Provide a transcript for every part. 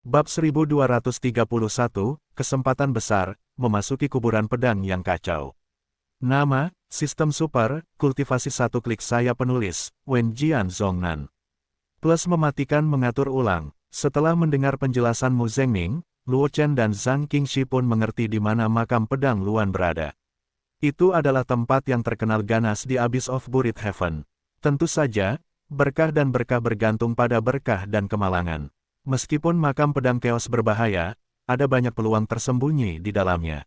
Bab 1231, Kesempatan Besar, Memasuki Kuburan Pedang yang Kacau. Nama, Sistem Super, Kultivasi satu klik saya penulis, Wen Jian Zhongnan. Plus mematikan mengatur ulang. Setelah mendengar penjelasan Mu Zhengming, Luo Chen dan Zhang Qingxi pun mengerti di mana makam pedang Luan berada. Itu adalah tempat yang terkenal ganas di Abyss of Buried Heaven. Tentu saja, berkah dan berkah bergantung pada berkah dan kemalangan. Meskipun makam pedang Chaos berbahaya, ada banyak peluang tersembunyi di dalamnya.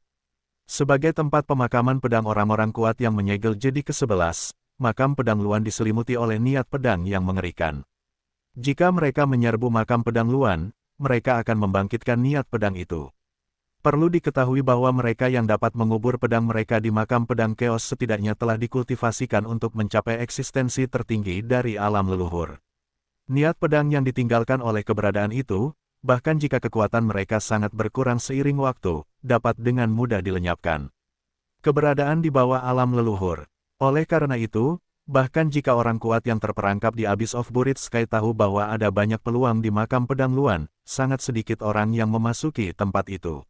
Sebagai tempat pemakaman pedang orang-orang kuat yang menyegel jadi ke-11, makam pedang Luan diselimuti oleh niat pedang yang mengerikan. Jika mereka menyerbu makam pedang Luan, mereka akan membangkitkan niat pedang itu. Perlu diketahui bahwa mereka yang dapat mengubur pedang mereka di makam pedang Chaos setidaknya telah dikultivasikan untuk mencapai eksistensi tertinggi dari alam leluhur. Niat pedang yang ditinggalkan oleh keberadaan itu, bahkan jika kekuatan mereka sangat berkurang seiring waktu, dapat dengan mudah dilenyapkan. Keberadaan di bawah alam leluhur. Oleh karena itu, bahkan jika orang kuat yang terperangkap di Abyss of Buried Sky tahu bahwa ada banyak peluang di makam pedang Luan, sangat sedikit orang yang memasuki tempat itu.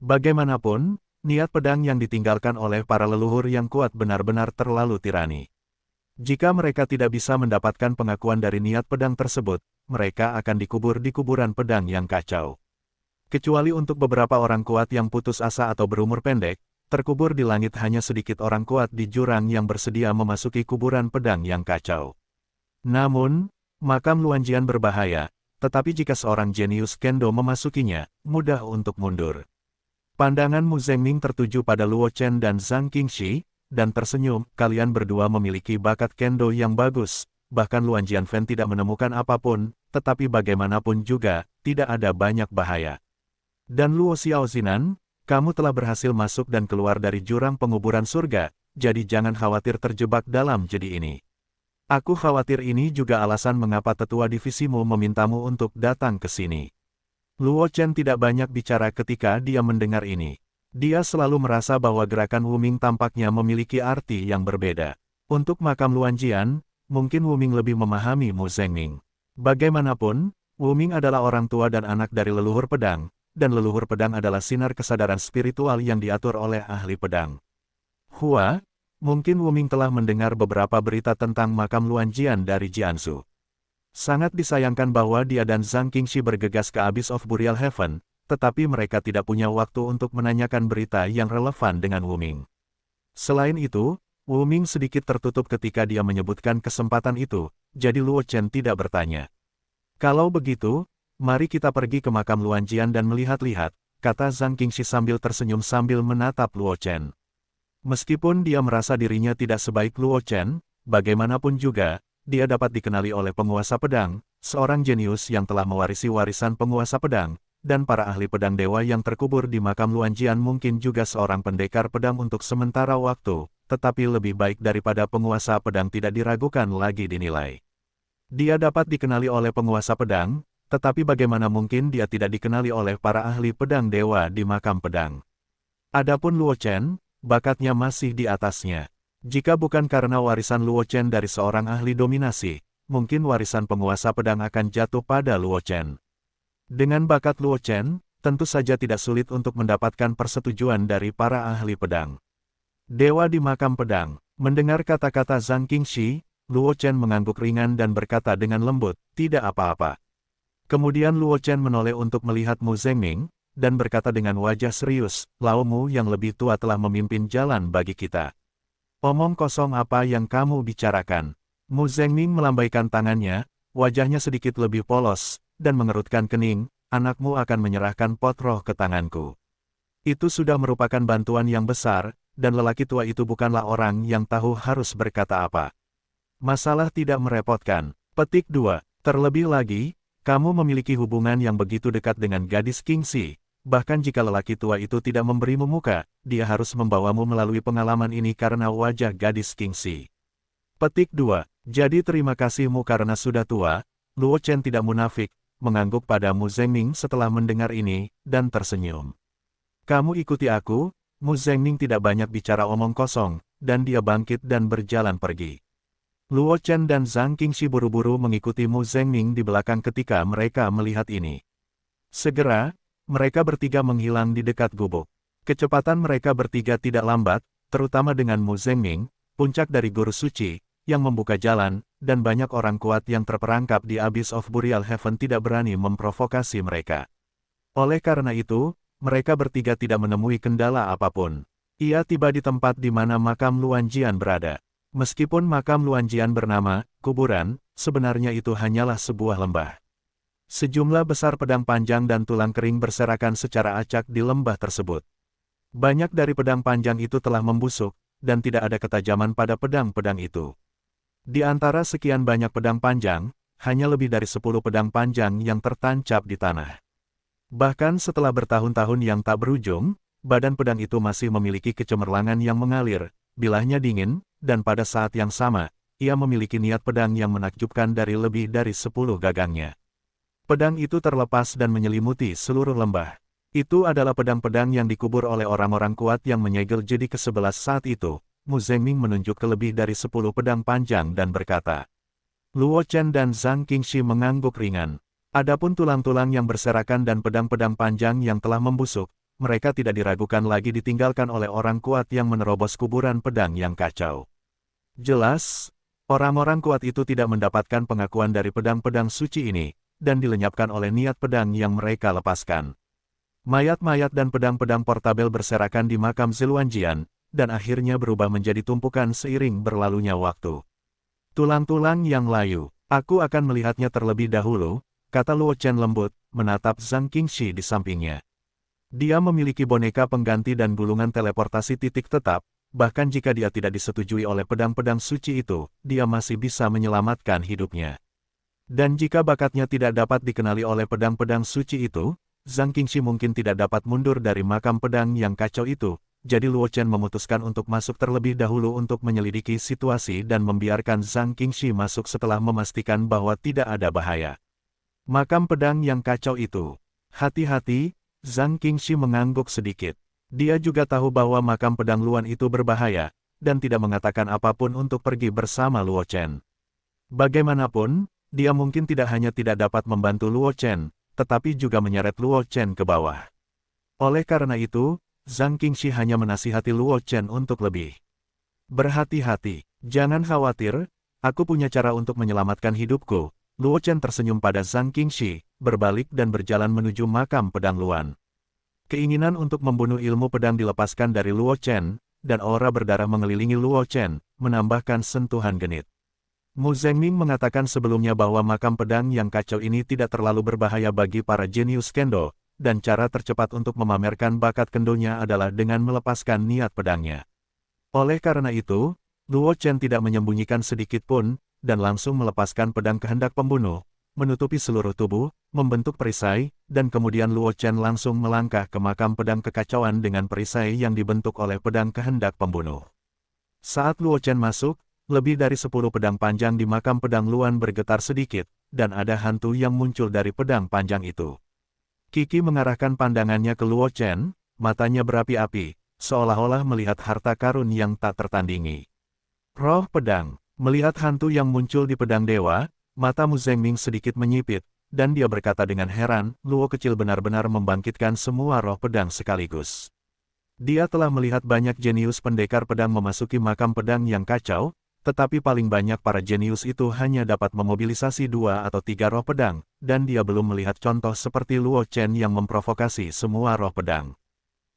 Bagaimanapun, niat pedang yang ditinggalkan oleh para leluhur yang kuat benar-benar terlalu tirani. Jika mereka tidak bisa mendapatkan pengakuan dari niat pedang tersebut, mereka akan dikubur di kuburan pedang yang kacau. Kecuali untuk beberapa orang kuat yang putus asa atau berumur pendek, terkubur di langit hanya sedikit orang kuat di jurang yang bersedia memasuki kuburan pedang yang kacau. Namun, makam Luanjian berbahaya, tetapi jika seorang jenius kendo memasukinya, mudah untuk mundur. Pandangan Mu Zhengming tertuju pada Luo Chen dan Zhang Qingxi, dan tersenyum, kalian berdua memiliki bakat kendo yang bagus, bahkan Luan Jianfen tidak menemukan apapun, tetapi bagaimanapun juga, tidak ada banyak bahaya. Dan Luo Xiaozinan, kamu telah berhasil masuk dan keluar dari jurang penguburan surga, jadi jangan khawatir terjebak dalam jedi ini. Aku khawatir ini juga alasan mengapa tetua divisimu memintamu untuk datang ke sini. Luo Chen tidak banyak bicara ketika dia mendengar ini. Dia selalu merasa bahwa gerakan Wuming tampaknya memiliki arti yang berbeda. Untuk makam Luanjian, mungkin Wuming lebih memahami Mu Zhengming. Bagaimanapun, Wuming adalah orang tua dan anak dari leluhur pedang, dan leluhur pedang adalah sinar kesadaran spiritual yang diatur oleh ahli pedang. Hua, mungkin Wuming telah mendengar beberapa berita tentang makam Luanjian dari Jianzhu. Sangat disayangkan bahwa dia dan Zhang Qingxi bergegas ke Abyss of Buried Heaven, tetapi mereka tidak punya waktu untuk menanyakan berita yang relevan dengan Wuming. Selain itu, Wuming sedikit tertutup ketika dia menyebutkan kesempatan itu, jadi Luo Chen tidak bertanya. Kalau begitu, mari kita pergi ke makam Luanjian dan melihat-lihat, kata Zhang Qingxi sambil tersenyum sambil menatap Luo Chen. Meskipun dia merasa dirinya tidak sebaik Luo Chen, bagaimanapun juga, dia dapat dikenali oleh penguasa pedang, seorang jenius yang telah mewarisi warisan penguasa pedang, dan para ahli pedang dewa yang terkubur di makam Luanjian mungkin juga seorang pendekar pedang untuk sementara waktu, tetapi lebih baik daripada penguasa pedang tidak diragukan lagi dinilai. Dia dapat dikenali oleh penguasa pedang, tetapi bagaimana mungkin dia tidak dikenali oleh para ahli pedang dewa di makam pedang. Adapun Luo Chen, bakatnya masih di atasnya. Jika bukan karena warisan Luo Chen dari seorang ahli dominasi, mungkin warisan penguasa pedang akan jatuh pada Luo Chen. Dengan bakat Luo Chen, tentu saja tidak sulit untuk mendapatkan persetujuan dari para ahli pedang. Dewa di makam pedang, mendengar kata-kata Zhang Qingxi, Luo Chen mengangguk ringan dan berkata dengan lembut, tidak apa-apa. Kemudian Luo Chen menoleh untuk melihat Mu Zhengming, dan berkata dengan wajah serius, Lao Mu yang lebih tua telah memimpin jalan bagi kita. Omong kosong apa yang kamu bicarakan? Mu Zhengming melambaikan tangannya, wajahnya sedikit lebih polos, dan mengerutkan kening, anakmu akan menyerahkan pot roh ke tanganku. Itu sudah merupakan bantuan yang besar, dan lelaki tua itu bukanlah orang yang tahu harus berkata apa. Masalah tidak merepotkan. Petik 2. Terlebih lagi, kamu memiliki hubungan yang begitu dekat dengan gadis Qingxi, bahkan jika lelaki tua itu tidak memberimu muka, dia harus membawamu melalui pengalaman ini karena wajah gadis Qingxi. Petik 2. Jadi terima kasihmu karena sudah tua. Luo Chen tidak munafik, mengangguk pada Mu Zhengming setelah mendengar ini, dan tersenyum. Kamu ikuti aku. Mu Zhengming tidak banyak bicara omong kosong, dan dia bangkit dan berjalan pergi. Luo Chen dan Zhang Qingxi buru-buru mengikuti Mu Zhengming di belakang ketika mereka melihat ini. Segera, mereka bertiga menghilang di dekat gubuk. Kecepatan mereka bertiga tidak lambat, terutama dengan Mu Zhengming, puncak dari guru suci, yang membuka jalan, dan banyak orang kuat yang terperangkap di Abyss of Burial Heaven tidak berani memprovokasi mereka. Oleh karena itu, mereka bertiga tidak menemui kendala apapun. Ia tiba di tempat di mana makam Luan Jian berada. Meskipun makam Luan Jian bernama kuburan, sebenarnya itu hanyalah sebuah lembah. Sejumlah besar pedang panjang dan tulang kering berserakan secara acak di lembah tersebut. Banyak dari pedang panjang itu telah membusuk, dan tidak ada ketajaman pada pedang-pedang itu. Di antara sekian banyak pedang panjang, hanya lebih dari 10 pedang panjang yang tertancap di tanah. Bahkan setelah bertahun-tahun yang tak berujung, badan pedang itu masih memiliki kecemerlangan yang mengalir, bilahnya dingin, dan pada saat yang sama, ia memiliki niat pedang yang menakjubkan dari lebih dari 10 gagangnya. Pedang itu terlepas dan menyelimuti seluruh lembah. Itu adalah pedang-pedang yang dikubur oleh orang-orang kuat yang menyegel jadi ke-11 saat itu. Mu Zhengming menunjuk ke lebih dari 10 pedang panjang dan berkata. Luo Chen dan Zhang Qingxi mengangguk ringan. Adapun tulang-tulang yang berserakan dan pedang-pedang panjang yang telah membusuk, mereka tidak diragukan lagi ditinggalkan oleh orang kuat yang menerobos kuburan pedang yang kacau. Jelas, orang-orang kuat itu tidak mendapatkan pengakuan dari pedang-pedang suci ini, dan dilenyapkan oleh niat pedang yang mereka lepaskan. Mayat-mayat dan pedang-pedang portabel berserakan di makam Ziluan Jian, dan akhirnya berubah menjadi tumpukan seiring berlalunya waktu. Tulang-tulang yang layu, aku akan melihatnya terlebih dahulu, kata Luo Chen lembut, menatap Zhang Qingxi di sampingnya. Dia memiliki boneka pengganti dan gulungan teleportasi titik tetap, bahkan jika dia tidak disetujui oleh pedang-pedang suci itu, dia masih bisa menyelamatkan hidupnya. Dan jika bakatnya tidak dapat dikenali oleh pedang-pedang suci itu, Zhang Qingxi mungkin tidak dapat mundur dari makam pedang yang kacau itu, jadi Luo Chen memutuskan untuk masuk terlebih dahulu untuk menyelidiki situasi dan membiarkan Zhang Qingxi masuk setelah memastikan bahwa tidak ada bahaya. Makam pedang yang kacau itu. Hati-hati, Zhang Qingxi mengangguk sedikit. Dia juga tahu bahwa makam pedang Luan itu berbahaya, dan tidak mengatakan apapun untuk pergi bersama Luo Chen. Bagaimanapun, dia mungkin tidak hanya tidak dapat membantu Luo Chen, tetapi juga menyeret Luo Chen ke bawah. Oleh karena itu, Zhang Qingxi hanya menasihati Luo Chen untuk lebih berhati-hati. Jangan khawatir, aku punya cara untuk menyelamatkan hidupku. Luo Chen tersenyum pada Zhang Qingxi, berbalik dan berjalan menuju makam pedang Luan. Keinginan untuk membunuh ilmu pedang dilepaskan dari Luo Chen, dan aura berdarah mengelilingi Luo Chen, menambahkan sentuhan genit. Mu Zhengming mengatakan sebelumnya bahwa makam pedang yang kacau ini tidak terlalu berbahaya bagi para jenius kendo, dan cara tercepat untuk memamerkan bakat kendonya adalah dengan melepaskan niat pedangnya. Oleh karena itu, Luo Chen tidak menyembunyikan sedikit pun, dan langsung melepaskan pedang kehendak pembunuh, menutupi seluruh tubuh, membentuk perisai, dan kemudian Luo Chen langsung melangkah ke makam pedang kekacauan dengan perisai yang dibentuk oleh pedang kehendak pembunuh. Saat Luo Chen masuk, lebih dari 10 pedang panjang di makam pedang Luan bergetar sedikit, dan ada hantu yang muncul dari pedang panjang itu. Qi mengarahkan pandangannya ke Luo Chen, matanya berapi-api, seolah-olah melihat harta karun yang tak tertandingi. Roh pedang, melihat hantu yang muncul di pedang dewa, mata Mu Zhengming sedikit menyipit, dan dia berkata dengan heran, Luo kecil benar-benar membangkitkan semua roh pedang sekaligus. Dia telah melihat banyak jenius pendekar pedang memasuki makam pedang yang kacau, tetapi paling banyak para jenius itu hanya dapat memobilisasi 2 atau 3 roh pedang, dan dia belum melihat contoh seperti Luo Chen yang memprovokasi semua roh pedang.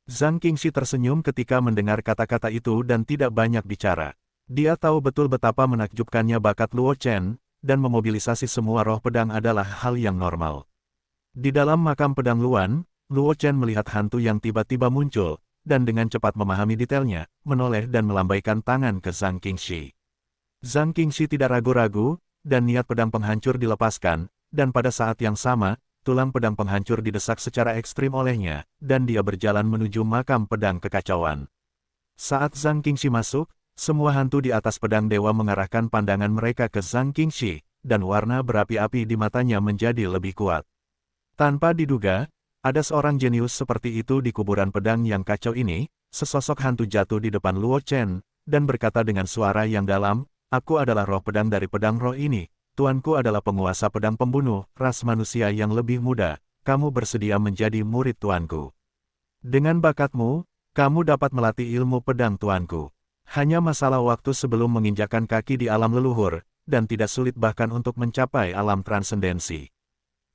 Zhang Qingxi tersenyum ketika mendengar kata-kata itu dan tidak banyak bicara. Dia tahu betul betapa menakjubkannya bakat Luo Chen, dan memobilisasi semua roh pedang adalah hal yang normal. Di dalam makam pedang Luan, Luo Chen melihat hantu yang tiba-tiba muncul, dan dengan cepat memahami detailnya, menoleh dan melambaikan tangan ke Zhang Qingxi. Zhang Qingxi tidak ragu-ragu, dan niat pedang penghancur dilepaskan, dan pada saat yang sama, tulang pedang penghancur didesak secara ekstrim olehnya, dan dia berjalan menuju makam pedang kekacauan. Saat Zhang Qingxi masuk, semua hantu di atas pedang dewa mengarahkan pandangan mereka ke Zhang Qingxi, dan warna berapi-api di matanya menjadi lebih kuat. Tanpa diduga, ada seorang jenius seperti itu di kuburan pedang yang kacau ini. Sesosok hantu jatuh di depan Luo Chen, dan berkata dengan suara yang dalam, "Aku adalah roh pedang dari pedang roh ini. Tuanku adalah penguasa pedang pembunuh, ras manusia yang lebih muda, kamu bersedia menjadi murid tuanku. Dengan bakatmu, kamu dapat melatih ilmu pedang tuanku. Hanya masalah waktu sebelum menginjakkan kaki di alam leluhur, dan tidak sulit bahkan untuk mencapai alam transendensi.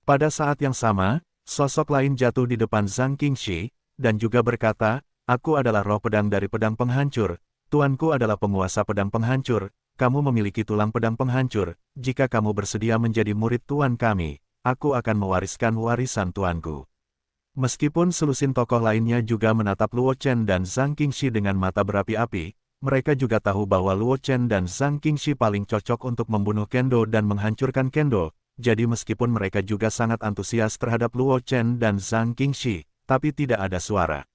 Pada saat yang sama, sosok lain jatuh di depan Zhang Qingxi, dan juga berkata, aku adalah roh pedang dari pedang penghancur, tuanku adalah penguasa pedang penghancur, kamu memiliki tulang pedang penghancur, jika kamu bersedia menjadi murid tuan kami, aku akan mewariskan warisan tuanku. Meskipun selusin tokoh lainnya juga menatap Luo Chen dan Zhang Qingxi dengan mata berapi-api, mereka juga tahu bahwa Luo Chen dan Zhang Qingxi paling cocok untuk membunuh Kendo dan menghancurkan Kendo, jadi meskipun mereka juga sangat antusias terhadap Luo Chen dan Zhang Qingxi, tapi tidak ada suara.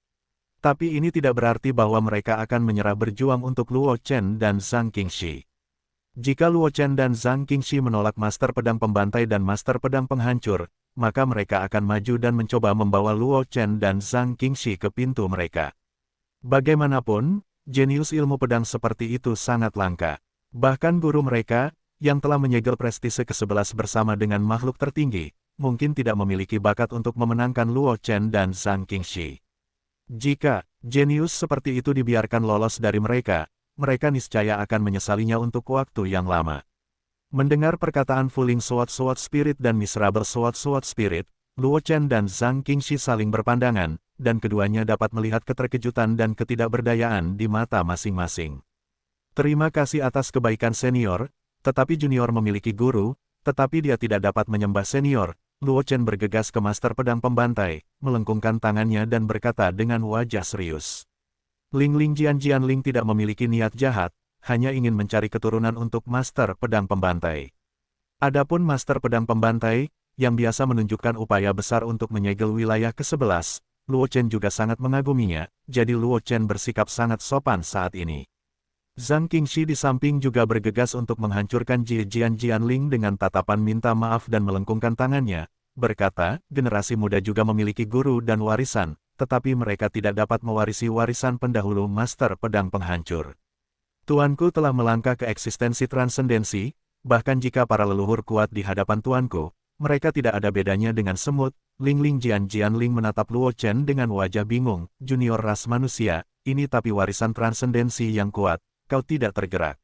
Tapi ini tidak berarti bahwa mereka akan menyerah berjuang untuk Luo Chen dan Zhang Qingxi. Jika Luo Chen dan Zhang Qingxi menolak Master Pedang Pembantai dan Master Pedang Penghancur, maka mereka akan maju dan mencoba membawa Luo Chen dan Zhang Qingxi ke pintu mereka. Bagaimanapun, jenius ilmu pedang seperti itu sangat langka. Bahkan guru mereka, yang telah menyegel prestise ke-11 bersama dengan makhluk tertinggi, mungkin tidak memiliki bakat untuk memenangkan Luo Chen dan Zhang Qingxi. Jika jenius seperti itu dibiarkan lolos dari mereka, mereka niscaya akan menyesalinya untuk waktu yang lama. Mendengar perkataan Fuling Sword Spirit dan Miserable Sword Spirit, Luo Chen dan Zhang Qingxi saling berpandangan, dan keduanya dapat melihat keterkejutan dan ketidakberdayaan di mata masing-masing. Terima kasih atas kebaikan senior, tetapi junior memiliki guru, tetapi dia tidak dapat menyembah senior. Luo Chen bergegas ke Master Pedang Pembantai, melengkungkan tangannya dan berkata dengan wajah serius. Ling Jianling tidak memiliki niat jahat, hanya ingin mencari keturunan untuk Master Pedang Pembantai. Adapun Master Pedang Pembantai, yang biasa menunjukkan upaya besar untuk menyegel wilayah ke-11, Luo Chen juga sangat mengaguminya, jadi Luo Chen bersikap sangat sopan saat ini. Zhang Qingxi di samping juga bergegas untuk menghancurkan Jianling dengan tatapan minta maaf dan melengkungkan tangannya, berkata, generasi muda juga memiliki guru dan warisan, tetapi mereka tidak dapat mewarisi warisan pendahulu Master Pedang Penghancur. Tuanku telah melangkah ke eksistensi transendensi, bahkan jika para leluhur kuat di hadapan tuanku, mereka tidak ada bedanya dengan semut. Ling Jianling menatap Luo Chen dengan wajah bingung, junior ras manusia, ini tapi warisan transendensi yang kuat, kau tidak tergerak.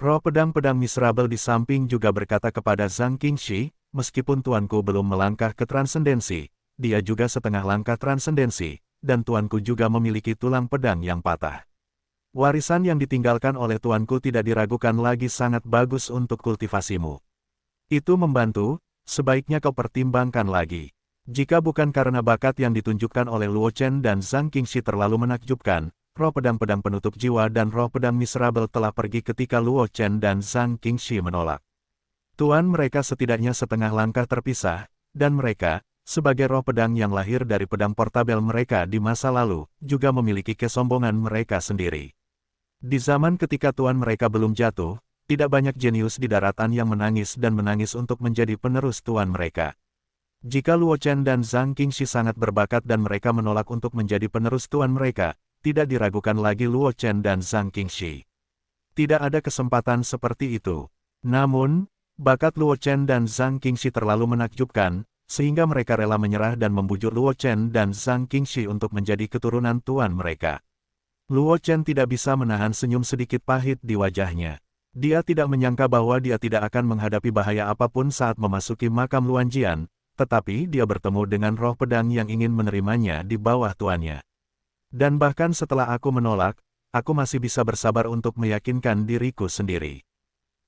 Roh pedang-pedang miserable di samping juga berkata kepada Zhang Qingxi, meskipun tuanku belum melangkah ke transendensi, dia juga setengah langkah transendensi, dan tuanku juga memiliki tulang pedang yang patah. Warisan yang ditinggalkan oleh tuanku tidak diragukan lagi sangat bagus untuk kultivasimu. Itu membantu, sebaiknya kau pertimbangkan lagi. Jika bukan karena bakat yang ditunjukkan oleh Luo Chen dan Zhang Qingxi terlalu menakjubkan, roh pedang-pedang penutup jiwa dan roh pedang miserable telah pergi ketika Luo Chen dan Zhang Qingxi menolak. Tuan mereka setidaknya setengah langkah terpisah, dan mereka, sebagai roh pedang yang lahir dari pedang portabel mereka di masa lalu, juga memiliki kesombongan mereka sendiri. Di zaman ketika tuan mereka belum jatuh, tidak banyak jenius di daratan yang menangis dan menangis untuk menjadi penerus tuan mereka. Jika Luo Chen dan Zhang Qingxi sangat berbakat dan mereka menolak untuk menjadi penerus tuan mereka, tidak diragukan lagi Luo Chen dan Zhang Qingxi. Tidak ada kesempatan seperti itu. Namun, bakat Luo Chen dan Zhang Qingxi terlalu menakjubkan, sehingga mereka rela menyerah dan membujuk Luo Chen dan Zhang Qingxi untuk menjadi keturunan tuan mereka. Luo Chen tidak bisa menahan senyum sedikit pahit di wajahnya. Dia tidak menyangka bahwa dia tidak akan menghadapi bahaya apapun saat memasuki makam Luan Jian, tetapi dia bertemu dengan roh pedang yang ingin menerimanya di bawah tuannya. Dan bahkan setelah aku menolak, aku masih bisa bersabar untuk meyakinkan diriku sendiri.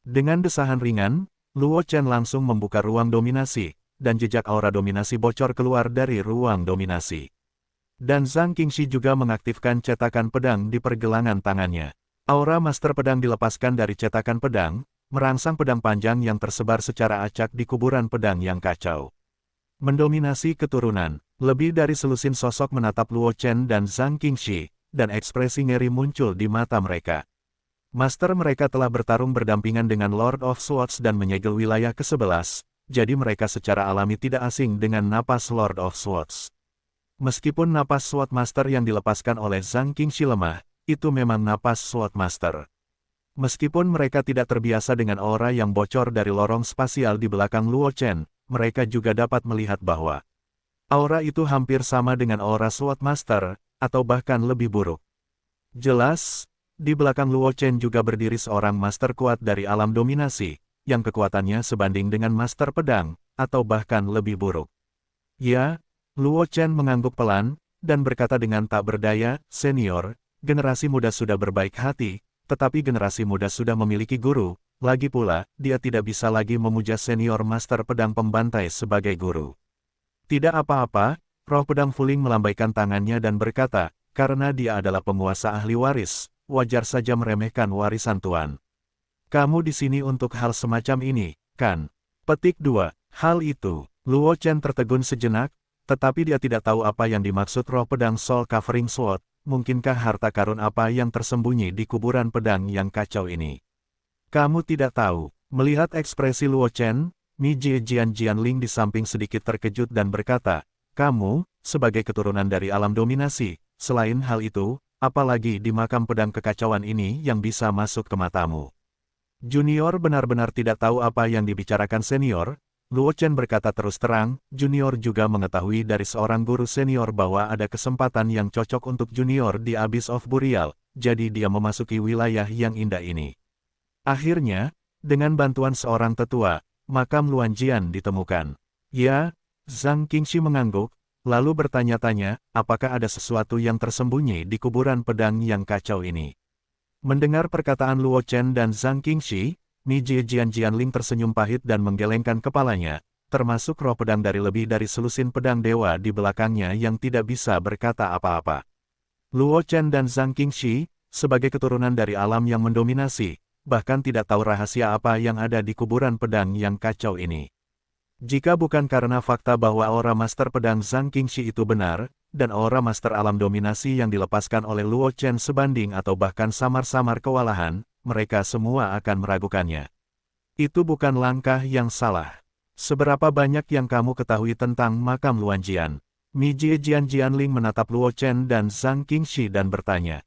Dengan desahan ringan, Luo Chen langsung membuka ruang dominasi, dan jejak aura dominasi bocor keluar dari ruang dominasi. Dan Zhang Qingxi juga mengaktifkan cetakan pedang di pergelangan tangannya. Aura master pedang dilepaskan dari cetakan pedang, merangsang pedang panjang yang tersebar secara acak di kuburan pedang yang kacau. Mendominasi keturunan, lebih dari selusin sosok menatap Luo Chen dan Zhang Qingxi, dan ekspresi ngeri muncul di mata mereka. Master mereka telah bertarung berdampingan dengan Lord of Swords dan menyegel wilayah ke-11, jadi mereka secara alami tidak asing dengan napas Lord of Swords. Meskipun napas Sword Master yang dilepaskan oleh Zhang Qingxi lemah, itu memang napas Sword Master. Meskipun mereka tidak terbiasa dengan aura yang bocor dari lorong spasial di belakang Luo Chen, mereka juga dapat melihat bahwa Aura itu hampir sama dengan aura Sword Master, atau bahkan lebih buruk. Jelas, di belakang Luo Chen juga berdiri seorang master kuat dari alam dominasi, yang kekuatannya sebanding dengan master pedang, atau bahkan lebih buruk. Ya, Luo Chen mengangguk pelan, dan berkata dengan tak berdaya, "Senior, generasi muda sudah berbaik hati, tetapi generasi muda sudah memiliki guru, lagi pula, dia tidak bisa lagi memuja senior master pedang pembantai sebagai guru." Tidak apa-apa, roh pedang Fuling melambaikan tangannya dan berkata, "Karena dia adalah penguasa ahli waris, wajar saja meremehkan warisan Tuan. Kamu di sini untuk hal semacam ini, kan?" Petik 2. Hal itu, Luo Chen tertegun sejenak, tetapi dia tidak tahu apa yang dimaksud roh pedang Soul Covering Sword, mungkinkah harta karun apa yang tersembunyi di kuburan pedang yang kacau ini. Kamu tidak tahu. Melihat ekspresi Luo Chen, Mi Jie Jianling di samping sedikit terkejut dan berkata, "Kamu, sebagai keturunan dari alam dominasi, selain hal itu, apalagi di makam pedang kekacauan ini yang bisa masuk ke matamu?" Junior benar-benar tidak tahu apa yang dibicarakan senior. Luo Chen berkata terus terang, junior juga mengetahui dari seorang guru senior bahwa ada kesempatan yang cocok untuk junior di Abyss of Burial, jadi dia memasuki wilayah yang indah ini. Akhirnya, dengan bantuan seorang tetua, makam Luan Jian ditemukan. Ya, Zhang Qingxi mengangguk, lalu bertanya-tanya, apakah ada sesuatu yang tersembunyi di kuburan pedang yang kacau ini. Mendengar perkataan Luo Chen dan Zhang Qingxi, Mi Jie Jianling tersenyum pahit dan menggelengkan kepalanya, termasuk roh pedang dari lebih dari selusin pedang dewa di belakangnya yang tidak bisa berkata apa-apa. Luo Chen dan Zhang Qingxi, sebagai keturunan dari alam yang mendominasi, bahkan tidak tahu rahasia apa yang ada di kuburan pedang yang kacau ini. Jika bukan karena fakta bahwa aura master pedang Zhang Qingxi itu benar, dan aura master alam dominasi yang dilepaskan oleh Luo Chen sebanding atau bahkan samar-samar kewalahan, mereka semua akan meragukannya. Itu bukan langkah yang salah. Seberapa banyak yang kamu ketahui tentang makam Luan Jian? Mi Jie Jianling menatap Luo Chen dan Zhang Qingxi dan bertanya.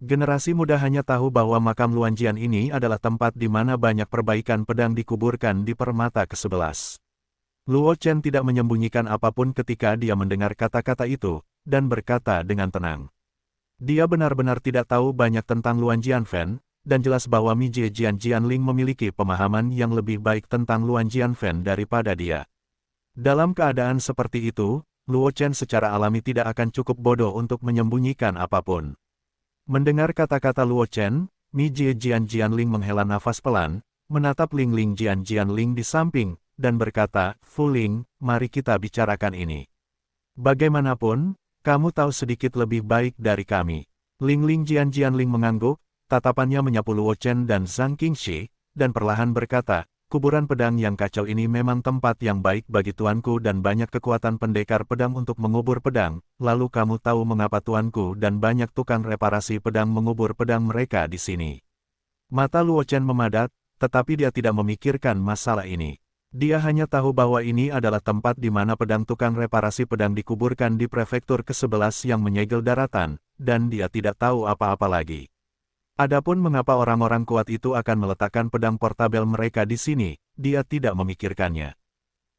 Generasi muda hanya tahu bahwa makam Luan Jian ini adalah tempat di mana banyak perbaikan pedang dikuburkan di permata ke-11. Luo Chen tidak menyembunyikan apapun ketika dia mendengar kata-kata itu, dan berkata dengan tenang. Dia benar-benar tidak tahu banyak tentang Luan Jianfen, dan jelas bahwa Mi Jie Jianling memiliki pemahaman yang lebih baik tentang Luan Jianfen daripada dia. Dalam keadaan seperti itu, Luo Chen secara alami tidak akan cukup bodoh untuk menyembunyikan apapun. Mendengar kata-kata Luo Chen, Mi Jie Jianling menghela nafas pelan, menatap Ling Jianling di samping, dan berkata, "Fuling, mari kita bicarakan ini. Bagaimanapun, kamu tahu sedikit lebih baik dari kami." Ling Jianling mengangguk, tatapannya menyapu Luo Chen dan Zhang Qingxi, dan perlahan berkata, "Kuburan pedang yang kacau ini memang tempat yang baik bagi tuanku dan banyak kekuatan pendekar pedang untuk mengubur pedang, lalu kamu tahu mengapa tuanku dan banyak tukang reparasi pedang mengubur pedang mereka di sini." Mata Luo Chen memadat, tetapi dia tidak memikirkan masalah ini. Dia hanya tahu bahwa ini adalah tempat di mana pedang tukang reparasi pedang dikuburkan di prefektur ke-11 yang menyegel daratan, dan dia tidak tahu apa-apa lagi. Adapun mengapa orang-orang kuat itu akan meletakkan pedang portabel mereka di sini, dia tidak memikirkannya.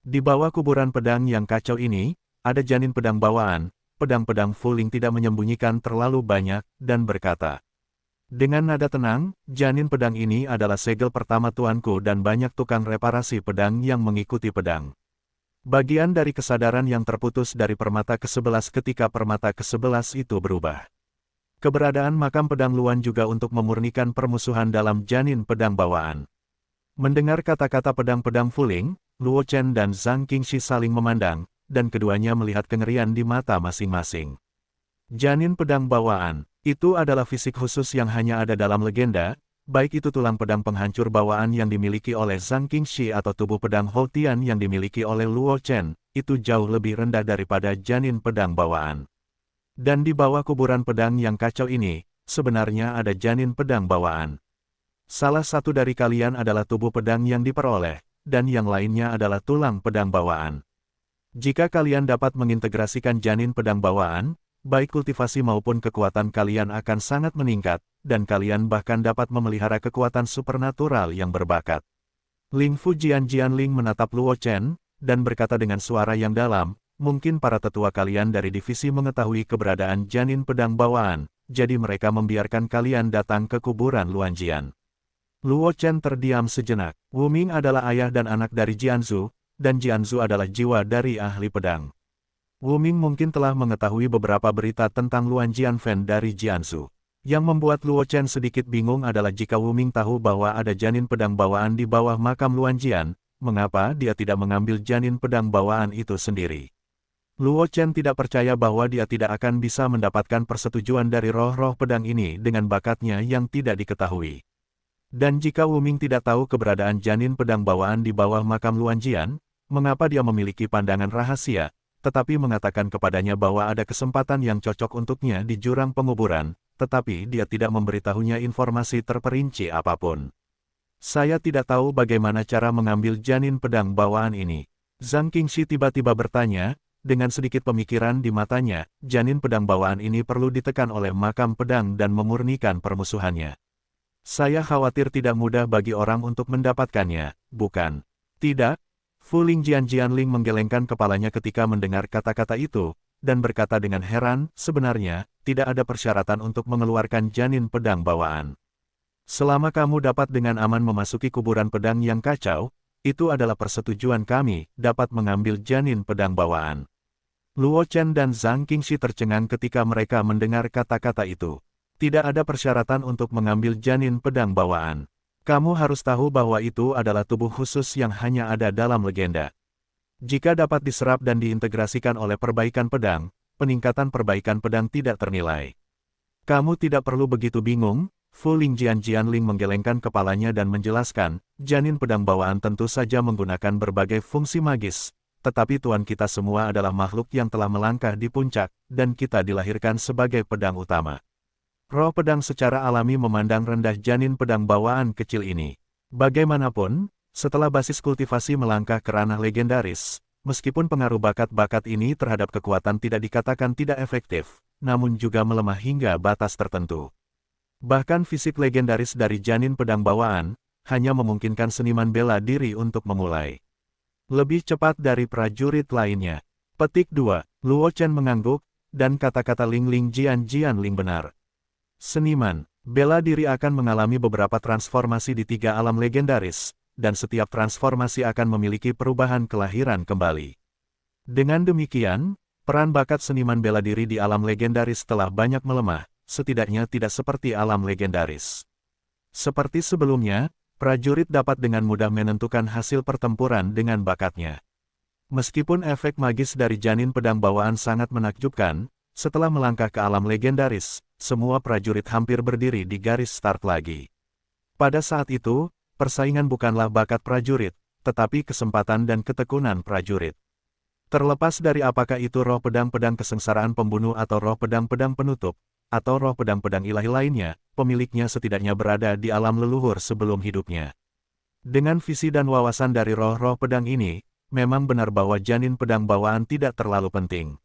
Di bawah kuburan pedang yang kacau ini, ada janin pedang bawaan. Pedang-pedang Fuling tidak menyembunyikan terlalu banyak, dan berkata. Dengan nada tenang, janin pedang ini adalah segel pertama tuanku dan banyak tukang reparasi pedang yang mengikuti pedang. Bagian dari kesadaran yang terputus dari permata ke-11 ketika permata ke-11 itu berubah. Keberadaan makam pedang Luan juga untuk memurnikan permusuhan dalam janin pedang bawaan. Mendengar kata-kata pedang-pedang Fuling, Luo Chen dan Zhang Qingxi saling memandang, dan keduanya melihat kengerian di mata masing-masing. Janin pedang bawaan, itu adalah fisik khusus yang hanya ada dalam legenda, baik itu tulang pedang penghancur bawaan yang dimiliki oleh Zhang Qingxi atau tubuh pedang Houtian yang dimiliki oleh Luo Chen, itu jauh lebih rendah daripada janin pedang bawaan. Dan di bawah kuburan pedang yang kacau ini, sebenarnya ada janin pedang bawaan. Salah satu dari kalian adalah tubuh pedang yang diperoleh, dan yang lainnya adalah tulang pedang bawaan. Jika kalian dapat mengintegrasikan janin pedang bawaan, baik kultivasi maupun kekuatan kalian akan sangat meningkat, dan kalian bahkan dapat memelihara kekuatan supernatural yang berbakat. Ling Fu Jianling menatap Luo Chen, dan berkata dengan suara yang dalam, mungkin para tetua kalian dari divisi mengetahui keberadaan janin pedang bawaan, jadi mereka membiarkan kalian datang ke kuburan Luanjian. Luo Chen terdiam sejenak. Wu Ming adalah ayah dan anak dari Jianzu, dan Jianzu adalah jiwa dari ahli pedang. Wu Ming mungkin telah mengetahui beberapa berita tentang Luan Jianfen dari Jianzu. Yang membuat Luo Chen sedikit bingung adalah jika Wu Ming tahu bahwa ada janin pedang bawaan di bawah makam Luan Jian, mengapa dia tidak mengambil janin pedang bawaan itu sendiri? Luo Chen tidak percaya bahwa dia tidak akan bisa mendapatkan persetujuan dari roh-roh pedang ini dengan bakatnya yang tidak diketahui. Dan jika Wu Ming tidak tahu keberadaan janin pedang bawaan di bawah makam Luan Jian, mengapa dia memiliki pandangan rahasia, tetapi mengatakan kepadanya bahwa ada kesempatan yang cocok untuknya di jurang penguburan, tetapi dia tidak memberitahunya informasi terperinci apapun. Saya tidak tahu bagaimana cara mengambil janin pedang bawaan ini. Zhang Qingxi tiba-tiba bertanya, dengan sedikit pemikiran di matanya, janin pedang bawaan ini perlu ditekan oleh makam pedang dan memurnikan permusuhannya. Saya khawatir tidak mudah bagi orang untuk mendapatkannya, bukan? Tidak? Fu Ling Jianling menggelengkan kepalanya ketika mendengar kata-kata itu, dan berkata dengan heran, sebenarnya, tidak ada persyaratan untuk mengeluarkan janin pedang bawaan. Selama kamu dapat dengan aman memasuki kuburan pedang yang kacau, itu adalah persetujuan kami, dapat mengambil janin pedang bawaan. Luo Chen dan Zhang Qingxi tercengang ketika mereka mendengar kata-kata itu. Tidak ada persyaratan untuk mengambil janin pedang bawaan. Kamu harus tahu bahwa itu adalah tubuh khusus yang hanya ada dalam legenda. Jika dapat diserap dan diintegrasikan oleh perbaikan pedang, peningkatan perbaikan pedang tidak ternilai. Kamu tidak perlu begitu bingung, Fu Ling Jianling menggelengkan kepalanya dan menjelaskan, janin pedang bawaan tentu saja menggunakan berbagai fungsi magis, tetapi Tuan kita semua adalah makhluk yang telah melangkah di puncak, dan kita dilahirkan sebagai pedang utama. Roh pedang secara alami memandang rendah janin pedang bawaan kecil ini. Bagaimanapun, setelah basis kultivasi melangkah ke ranah legendaris, meskipun pengaruh bakat-bakat ini terhadap kekuatan tidak dikatakan tidak efektif, namun juga melemah hingga batas tertentu. Bahkan fisik legendaris dari janin pedang bawaan, hanya memungkinkan seniman bela diri untuk memulai. Lebih cepat dari prajurit lainnya. Petik 2, Luo Chen mengangguk, dan kata-kata Ling Jianling benar. Seniman, bela diri akan mengalami beberapa transformasi di 3 alam legendaris, dan setiap transformasi akan memiliki perubahan kelahiran kembali. Dengan demikian, peran bakat seniman bela diri di alam legendaris telah banyak melemah, setidaknya tidak seperti alam legendaris. Seperti sebelumnya, prajurit dapat dengan mudah menentukan hasil pertempuran dengan bakatnya. Meskipun efek magis dari janin pedang bawaan sangat menakjubkan, setelah melangkah ke alam legendaris, semua prajurit hampir berdiri di garis start lagi. Pada saat itu, persaingan bukanlah bakat prajurit, tetapi kesempatan dan ketekunan prajurit. Terlepas dari apakah itu roh pedang-pedang kesengsaraan pembunuh atau roh pedang-pedang penutup, atau roh pedang-pedang ilahi lainnya, pemiliknya setidaknya berada di alam leluhur sebelum hidupnya. Dengan visi dan wawasan dari roh-roh pedang ini, memang benar bahwa janin pedang bawaan tidak terlalu penting.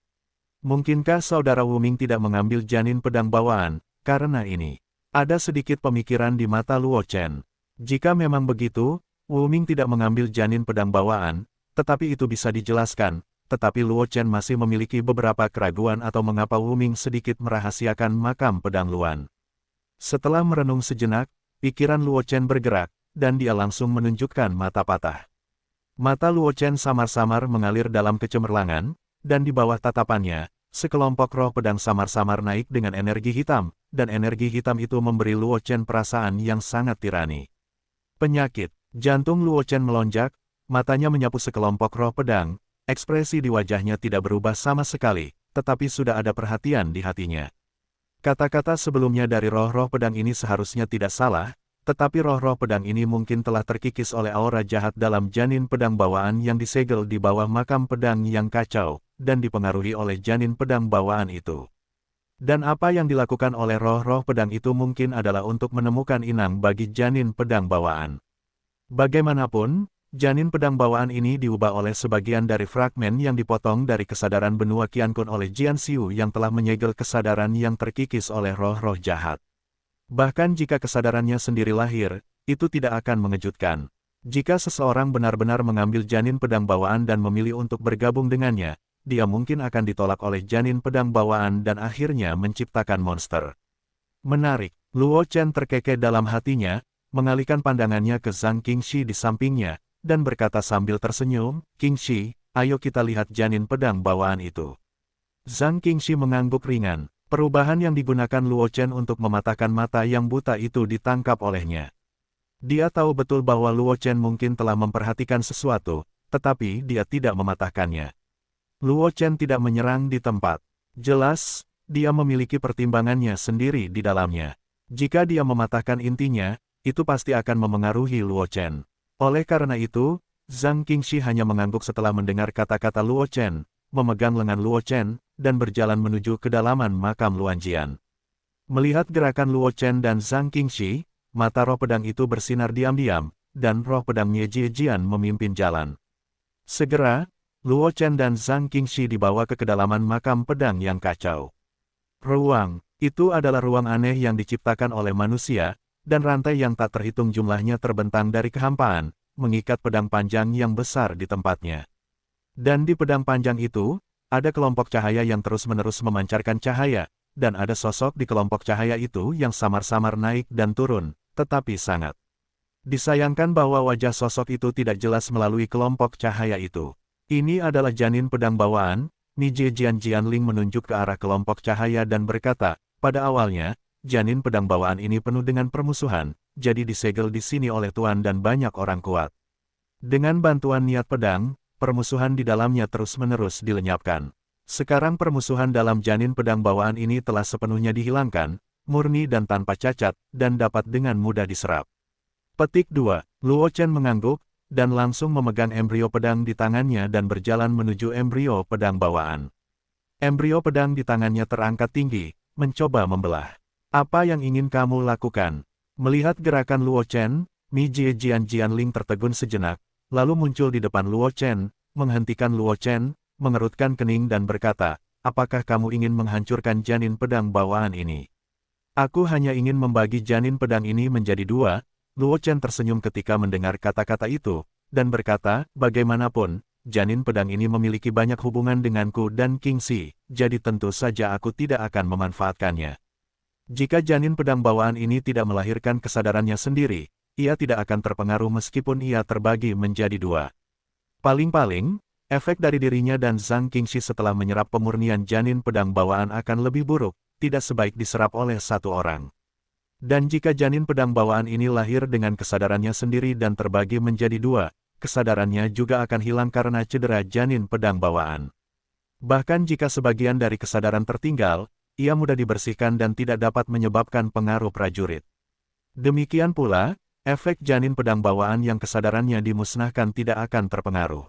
Mungkinkah saudara Wu Ming tidak mengambil janin pedang bawaan, karena ini? Ada sedikit pemikiran di mata Luo Chen. Jika memang begitu, Wu Ming tidak mengambil janin pedang bawaan, tetapi itu bisa dijelaskan, tetapi Luo Chen masih memiliki beberapa keraguan atau mengapa Wu Ming sedikit merahasiakan makam pedang Luan. Setelah merenung sejenak, pikiran Luo Chen bergerak, dan dia langsung menunjukkan mata patah. Mata Luo Chen samar-samar mengalir dalam kecemerlangan, dan di bawah tatapannya, sekelompok roh pedang samar-samar naik dengan energi hitam, dan energi hitam itu memberi Luo Chen perasaan yang sangat tirani. Penyakit, jantung Luo Chen melonjak, matanya menyapu sekelompok roh pedang, ekspresi di wajahnya tidak berubah sama sekali, tetapi sudah ada perhatian di hatinya. Kata-kata sebelumnya dari roh-roh pedang ini seharusnya tidak salah, tetapi roh-roh pedang ini mungkin telah terkikis oleh aura jahat dalam janin pedang bawaan yang disegel di bawah makam pedang yang kacau, dan dipengaruhi oleh janin pedang bawaan itu. Dan apa yang dilakukan oleh roh-roh pedang itu mungkin adalah untuk menemukan inang bagi janin pedang bawaan. Bagaimanapun, janin pedang bawaan ini diubah oleh sebagian dari fragmen yang dipotong dari kesadaran benua Qiankun oleh Jian Xiu yang telah menyegel kesadaran yang terkikis oleh roh-roh jahat. Bahkan jika kesadarannya sendiri lahir, itu tidak akan mengejutkan. Jika seseorang benar-benar mengambil janin pedang bawaan dan memilih untuk bergabung dengannya, dia mungkin akan ditolak oleh janin pedang bawaan dan akhirnya menciptakan monster. Menarik, Luo Chen terkekeh dalam hatinya, mengalihkan pandangannya ke Zhang Qingxi di sampingnya, dan berkata sambil tersenyum, "Qingxi, ayo kita lihat janin pedang bawaan itu." Zhang Qingxi mengangguk ringan. Perubahan yang digunakan Luo Chen untuk mematahkan mata yang buta itu ditangkap olehnya. Dia tahu betul bahwa Luo Chen mungkin telah memperhatikan sesuatu, tetapi dia tidak mematahkannya. Luo Chen tidak menyerang di tempat. Jelas, dia memiliki pertimbangannya sendiri di dalamnya. Jika dia mematahkan intinya, itu pasti akan memengaruhi Luo Chen. Oleh karena itu, Zhang Qingxi hanya mengangguk setelah mendengar kata-kata Luo Chen, memegang lengan Luo Chen, dan berjalan menuju kedalaman makam Luanjian. Melihat gerakan Luo Chen dan Zhang Qingxi, mata roh pedang itu bersinar diam-diam, dan roh pedang Nie Jiejian memimpin jalan. Segera, Luo Chen dan Zhang Qingxi dibawa ke kedalaman makam pedang yang kacau. Ruang, itu adalah ruang aneh yang diciptakan oleh manusia, dan rantai yang tak terhitung jumlahnya terbentang dari kehampaan, mengikat pedang panjang yang besar di tempatnya. Dan di pedang panjang itu, ada kelompok cahaya yang terus-menerus memancarkan cahaya, dan ada sosok di kelompok cahaya itu yang samar-samar naik dan turun, tetapi sangat disayangkan bahwa wajah sosok itu tidak jelas melalui kelompok cahaya itu. Ini adalah janin pedang bawaan. Nije Jianling menunjuk ke arah kelompok cahaya dan berkata, pada awalnya, janin pedang bawaan ini penuh dengan permusuhan, jadi disegel di sini oleh tuan dan banyak orang kuat. Dengan bantuan niat pedang, permusuhan di dalamnya terus-menerus dilenyapkan. Sekarang permusuhan dalam janin pedang bawaan ini telah sepenuhnya dihilangkan, murni dan tanpa cacat, dan dapat dengan mudah diserap. Petik 2. Luo Chen mengangguk, dan langsung memegang embrio pedang di tangannya dan berjalan menuju embrio pedang bawaan. Embrio pedang di tangannya terangkat tinggi, mencoba membelah. Apa yang ingin kamu lakukan? Melihat gerakan Luo Chen, Mi Jie Jianling tertegun sejenak, lalu muncul di depan Luo Chen, menghentikan Luo Chen, mengerutkan kening dan berkata, apakah kamu ingin menghancurkan janin pedang bawaan ini? Aku hanya ingin membagi janin pedang ini menjadi dua. Luo Chen tersenyum ketika mendengar kata-kata itu, dan berkata, bagaimanapun, janin pedang ini memiliki banyak hubungan denganku dan Qingxi, jadi tentu saja aku tidak akan memanfaatkannya. Jika janin pedang bawaan ini tidak melahirkan kesadarannya sendiri, ia tidak akan terpengaruh meskipun ia terbagi menjadi dua. Paling-paling, efek dari dirinya dan Zhang Qingxi setelah menyerap pemurnian janin pedang bawaan akan lebih buruk, tidak sebaik diserap oleh satu orang. Dan jika janin pedang bawaan ini lahir dengan kesadarannya sendiri dan terbagi menjadi dua, kesadarannya juga akan hilang karena cedera janin pedang bawaan. Bahkan jika sebagian dari kesadaran tertinggal, ia mudah dibersihkan dan tidak dapat menyebabkan pengaruh prajurit. Demikian pula, efek janin pedang bawaan yang kesadarannya dimusnahkan tidak akan terpengaruh.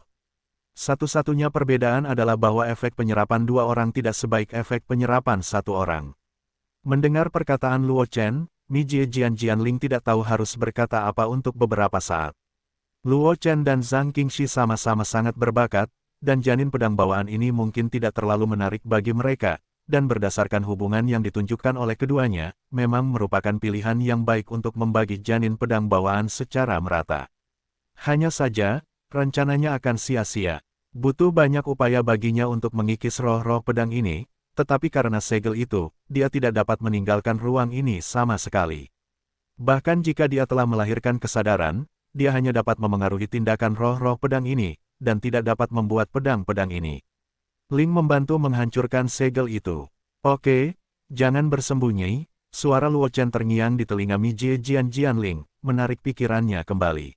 Satu-satunya perbedaan adalah bahwa efek penyerapan dua orang tidak sebaik efek penyerapan satu orang. Mendengar perkataan Luo Chen, Mi Jie Jianling tidak tahu harus berkata apa untuk beberapa saat. Luo Chen dan Zhang Qingxi sama-sama sangat berbakat, dan janin pedang bawaan ini mungkin tidak terlalu menarik bagi mereka, dan berdasarkan hubungan yang ditunjukkan oleh keduanya, memang merupakan pilihan yang baik untuk membagi janin pedang bawaan secara merata. Hanya saja, rencananya akan sia-sia. Butuh banyak upaya baginya untuk mengikis roh-roh pedang ini, tetapi karena segel itu, dia tidak dapat meninggalkan ruang ini sama sekali. Bahkan jika dia telah melahirkan kesadaran, dia hanya dapat memengaruhi tindakan roh-roh pedang ini, dan tidak dapat membuat pedang-pedang ini. Ling membantu menghancurkan segel itu. Oke, jangan bersembunyi, suara Luo Chen terngiang di telinga Mi Jie Jianling, menarik pikirannya kembali.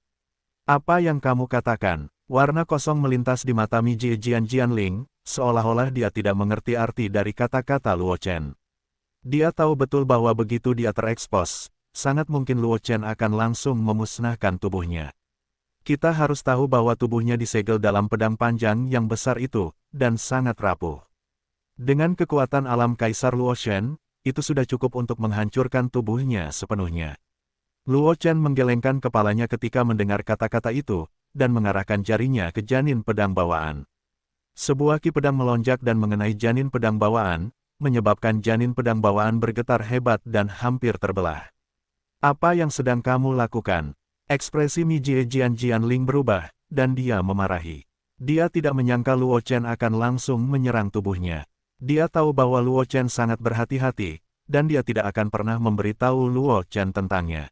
Apa yang kamu katakan? Warna kosong melintas di mata Mi Jie Jianling, seolah-olah dia tidak mengerti arti dari kata-kata Luo Chen. Dia tahu betul bahwa begitu dia terekspos, sangat mungkin Luo Chen akan langsung memusnahkan tubuhnya. Kita harus tahu bahwa tubuhnya disegel dalam pedang panjang yang besar itu, dan sangat rapuh. Dengan kekuatan alam Kaisar Luo Shen, itu sudah cukup untuk menghancurkan tubuhnya sepenuhnya. Luo Chen menggelengkan kepalanya ketika mendengar kata-kata itu, dan mengarahkan jarinya ke janin pedang bawaan. Sebuah ki pedang melonjak dan mengenai janin pedang bawaan, menyebabkan janin pedang bawaan bergetar hebat dan hampir terbelah. Apa yang sedang kamu lakukan? Ekspresi Mi Jie Jianling berubah, dan dia memarahi. Dia tidak menyangka Luo Chen akan langsung menyerang tubuhnya. Dia tahu bahwa Luo Chen sangat berhati-hati, dan dia tidak akan pernah memberitahu Luo Chen tentangnya.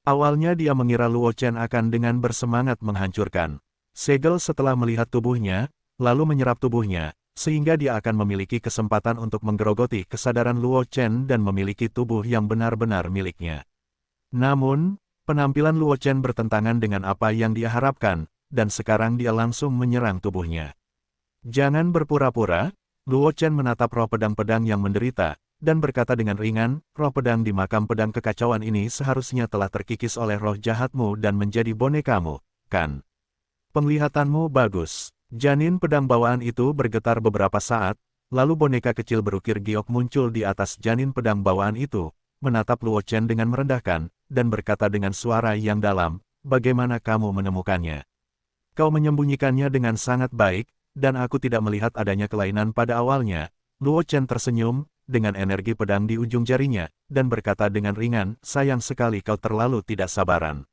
Awalnya dia mengira Luo Chen akan dengan bersemangat menghancurkan segel setelah melihat tubuhnya, lalu menyerap tubuhnya, sehingga dia akan memiliki kesempatan untuk menggerogoti kesadaran Luo Chen dan memiliki tubuh yang benar-benar miliknya. Namun, penampilan Luo Chen bertentangan dengan apa yang dia harapkan, dan sekarang dia langsung menyerang tubuhnya. Jangan berpura-pura, Luo Chen menatap roh pedang-pedang yang menderita, dan berkata dengan ringan, roh pedang di makam pedang kekacauan ini seharusnya telah terkikis oleh roh jahatmu dan menjadi bonekamu, kan? Penglihatanmu bagus. Janin pedang bawaan itu bergetar beberapa saat, lalu boneka kecil berukir giok muncul di atas janin pedang bawaan itu, menatap Luo Chen dengan merendahkan, dan berkata dengan suara yang dalam, bagaimana kamu menemukannya? Kau menyembunyikannya dengan sangat baik, dan aku tidak melihat adanya kelainan pada awalnya. Luo Chen tersenyum, dengan energi pedang di ujung jarinya, dan berkata dengan ringan, sayang sekali kau terlalu tidak sabaran.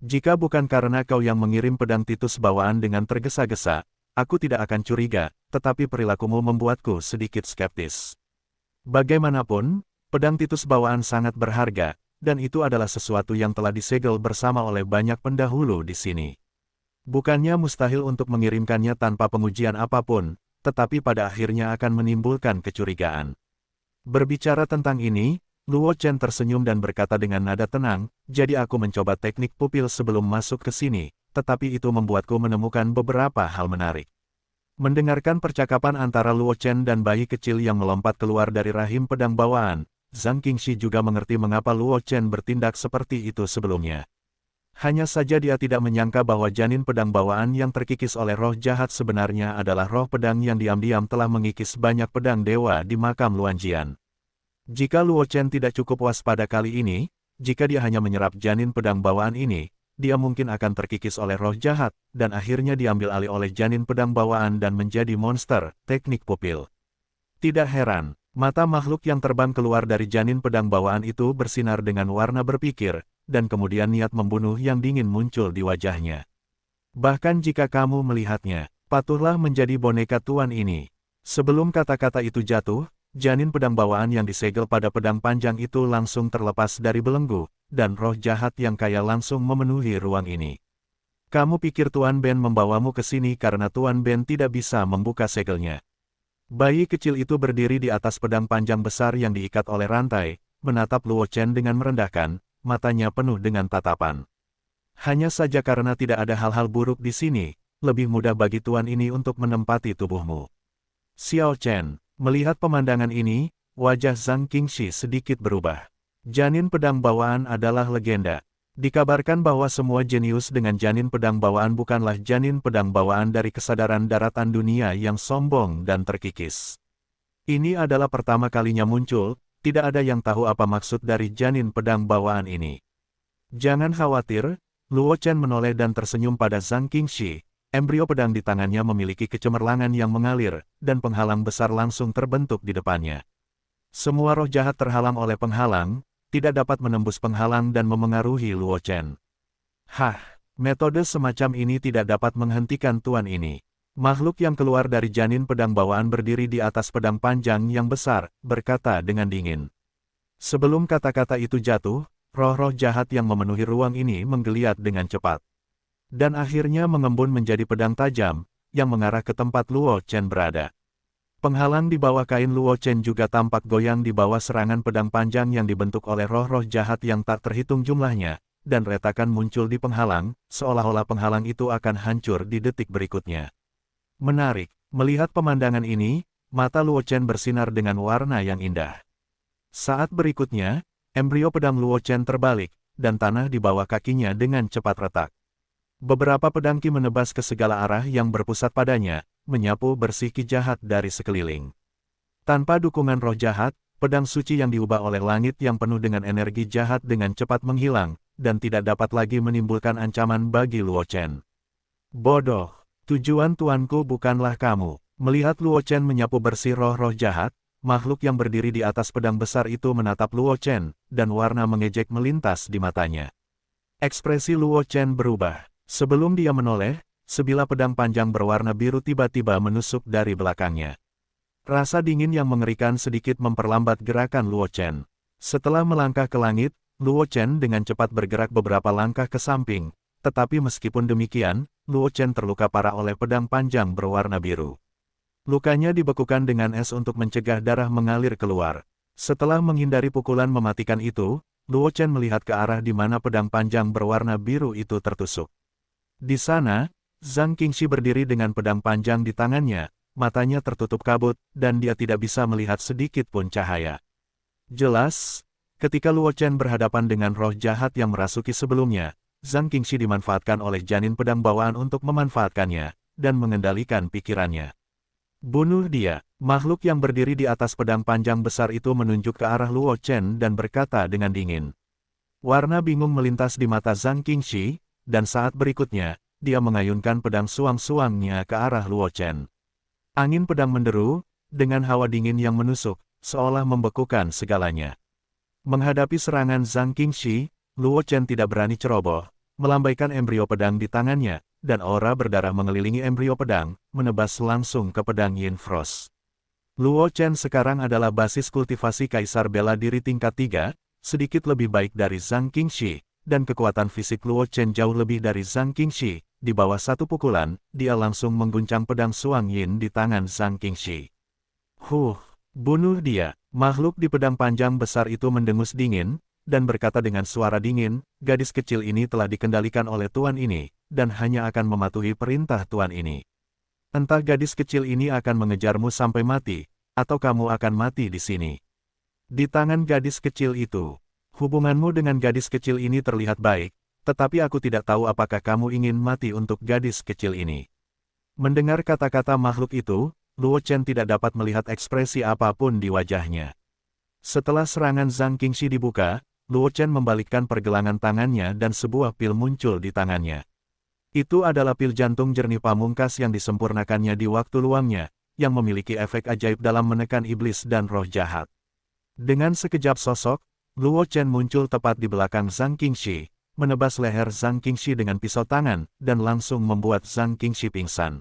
Jika bukan karena kau yang mengirim pedang Titus bawaan dengan tergesa-gesa, aku tidak akan curiga, tetapi perilakumu membuatku sedikit skeptis. Bagaimanapun, pedang Titus bawaan sangat berharga, dan itu adalah sesuatu yang telah disegel bersama oleh banyak pendahulu di sini. Bukannya mustahil untuk mengirimkannya tanpa pengujian apapun, tetapi pada akhirnya akan menimbulkan kecurigaan. Berbicara tentang ini, Luo Chen tersenyum dan berkata dengan nada tenang, jadi aku mencoba teknik pupil sebelum masuk ke sini, tetapi itu membuatku menemukan beberapa hal menarik. Mendengarkan percakapan antara Luo Chen dan bayi kecil yang melompat keluar dari rahim pedang bawaan, Zhang Qingxi juga mengerti mengapa Luo Chen bertindak seperti itu sebelumnya. Hanya saja dia tidak menyangka bahwa janin pedang bawaan yang terkikis oleh roh jahat sebenarnya adalah roh pedang yang diam-diam telah mengikis banyak pedang dewa di makam Luanjian. Jika Luo Chen tidak cukup waspada kali ini, jika dia hanya menyerap janin pedang bawaan ini, dia mungkin akan terkikis oleh roh jahat, dan akhirnya diambil alih oleh janin pedang bawaan dan menjadi monster, teknik pupil. Tidak heran, mata makhluk yang terbang keluar dari janin pedang bawaan itu bersinar dengan warna berpikir, dan kemudian niat membunuh yang dingin muncul di wajahnya. Bahkan jika kamu melihatnya, patuhlah menjadi boneka tuan ini. Sebelum kata-kata itu jatuh, janin pedang bawaan yang disegel pada pedang panjang itu langsung terlepas dari belenggu, dan roh jahat yang kaya langsung memenuhi ruang ini. Kamu pikir Tuan Ben membawamu ke sini karena Tuan Ben tidak bisa membuka segelnya. Bayi kecil itu berdiri di atas pedang panjang besar yang diikat oleh rantai, menatap Luo Chen dengan merendahkan, matanya penuh dengan tatapan. Hanya saja karena tidak ada hal-hal buruk di sini, lebih mudah bagi tuan ini untuk menempati tubuhmu. Xiao Chen, melihat pemandangan ini, wajah Zhang Qingxi sedikit berubah. Janin pedang bawaan adalah legenda. Dikabarkan bahwa semua jenius dengan janin pedang bawaan bukanlah janin pedang bawaan dari kesadaran daratan dunia yang sombong dan terkikis. Ini adalah pertama kalinya muncul. Tidak ada yang tahu apa maksud dari janin pedang bawaan ini. Jangan khawatir, Luo Chen menoleh dan tersenyum pada Zhang Qingxi. Embrio pedang di tangannya memiliki kecemerlangan yang mengalir, dan penghalang besar langsung terbentuk di depannya. Semua roh jahat terhalang oleh penghalang, tidak dapat menembus penghalang dan memengaruhi Luo Chen. Metode semacam ini tidak dapat menghentikan tuan ini. Makhluk yang keluar dari janin pedang bawaan berdiri di atas pedang panjang yang besar, berkata dengan dingin. Sebelum kata-kata itu jatuh, roh-roh jahat yang memenuhi ruang ini menggeliat dengan cepat. Dan akhirnya mengembun menjadi pedang tajam, yang mengarah ke tempat Luo Chen berada. Penghalang di bawah kain Luo Chen juga tampak goyang di bawah serangan pedang panjang yang dibentuk oleh roh-roh jahat yang tak terhitung jumlahnya, dan retakan muncul di penghalang, seolah-olah penghalang itu akan hancur di detik berikutnya. Menarik, melihat pemandangan ini, mata Luo Chen bersinar dengan warna yang indah. Saat berikutnya, embrio pedang Luo Chen terbalik, dan tanah di bawah kakinya dengan cepat retak. Beberapa pedang ki menebas ke segala arah yang berpusat padanya, menyapu bersih ki jahat dari sekeliling. Tanpa dukungan roh jahat, pedang suci yang diubah oleh langit yang penuh dengan energi jahat dengan cepat menghilang, dan tidak dapat lagi menimbulkan ancaman bagi Luo Chen. Bodoh. Tujuan tuanku bukanlah kamu. Melihat Luo Chen menyapu bersih roh-roh jahat, makhluk yang berdiri di atas pedang besar itu menatap Luo Chen, dan warna mengejek melintas di matanya. Ekspresi Luo Chen berubah. Sebelum dia menoleh, sebilah pedang panjang berwarna biru tiba-tiba menusuk dari belakangnya. Rasa dingin yang mengerikan sedikit memperlambat gerakan Luo Chen. Setelah melangkah ke langit, Luo Chen dengan cepat bergerak beberapa langkah ke samping, tetapi meskipun demikian, Luo Chen terluka parah oleh pedang panjang berwarna biru. Lukanya dibekukan dengan es untuk mencegah darah mengalir keluar. Setelah menghindari pukulan mematikan itu, Luo Chen melihat ke arah di mana pedang panjang berwarna biru itu tertusuk. Di sana, Zhang Qingxi berdiri dengan pedang panjang di tangannya, matanya tertutup kabut, dan dia tidak bisa melihat sedikit pun cahaya. Jelas, ketika Luo Chen berhadapan dengan roh jahat yang merasuki sebelumnya, Zhang Qingxi dimanfaatkan oleh janin pedang bawaan untuk memanfaatkannya, dan mengendalikan pikirannya. Bunuh dia. Makhluk yang berdiri di atas pedang panjang besar itu menunjuk ke arah Luo Chen dan berkata dengan dingin. Warna bingung melintas di mata Zhang Qingxi, dan saat berikutnya, dia mengayunkan pedang suang-suangnya ke arah Luo Chen. Angin pedang menderu, dengan hawa dingin yang menusuk, seolah membekukan segalanya. Menghadapi serangan Zhang Qingxi, Luo Chen tidak berani ceroboh, melambaikan embrio pedang di tangannya, dan aura berdarah mengelilingi embrio pedang, menebas langsung ke pedang Yin Frost. Luo Chen sekarang adalah basis kultivasi Kaisar Bela Diri tingkat 3, sedikit lebih baik dari Zhang Qingxi, dan kekuatan fisik Luo Chen jauh lebih dari Zhang Qingxi. Di bawah satu pukulan, dia langsung mengguncang pedang Suang Yin di tangan Zhang Qingxi. Bunuh dia. Makhluk di pedang panjang besar itu mendengus dingin, dan berkata dengan suara dingin, gadis kecil ini telah dikendalikan oleh tuan ini, dan hanya akan mematuhi perintah tuan ini. Entah gadis kecil ini akan mengejarmu sampai mati, atau kamu akan mati di sini. Di tangan gadis kecil itu, hubunganmu dengan gadis kecil ini terlihat baik, tetapi aku tidak tahu apakah kamu ingin mati untuk gadis kecil ini. Mendengar kata-kata makhluk itu, Luo Chen tidak dapat melihat ekspresi apapun di wajahnya. Setelah serangan Zhang Qingxi dibuka, Luo Chen membalikkan pergelangan tangannya dan sebuah pil muncul di tangannya. Itu adalah pil jantung jernih pamungkas yang disempurnakannya di waktu luangnya, yang memiliki efek ajaib dalam menekan iblis dan roh jahat. Dengan sekejap sosok, Luo Chen muncul tepat di belakang Zhang Qingxi, menebas leher Zhang Qingxi dengan pisau tangan, dan langsung membuat Zhang Qingxi pingsan.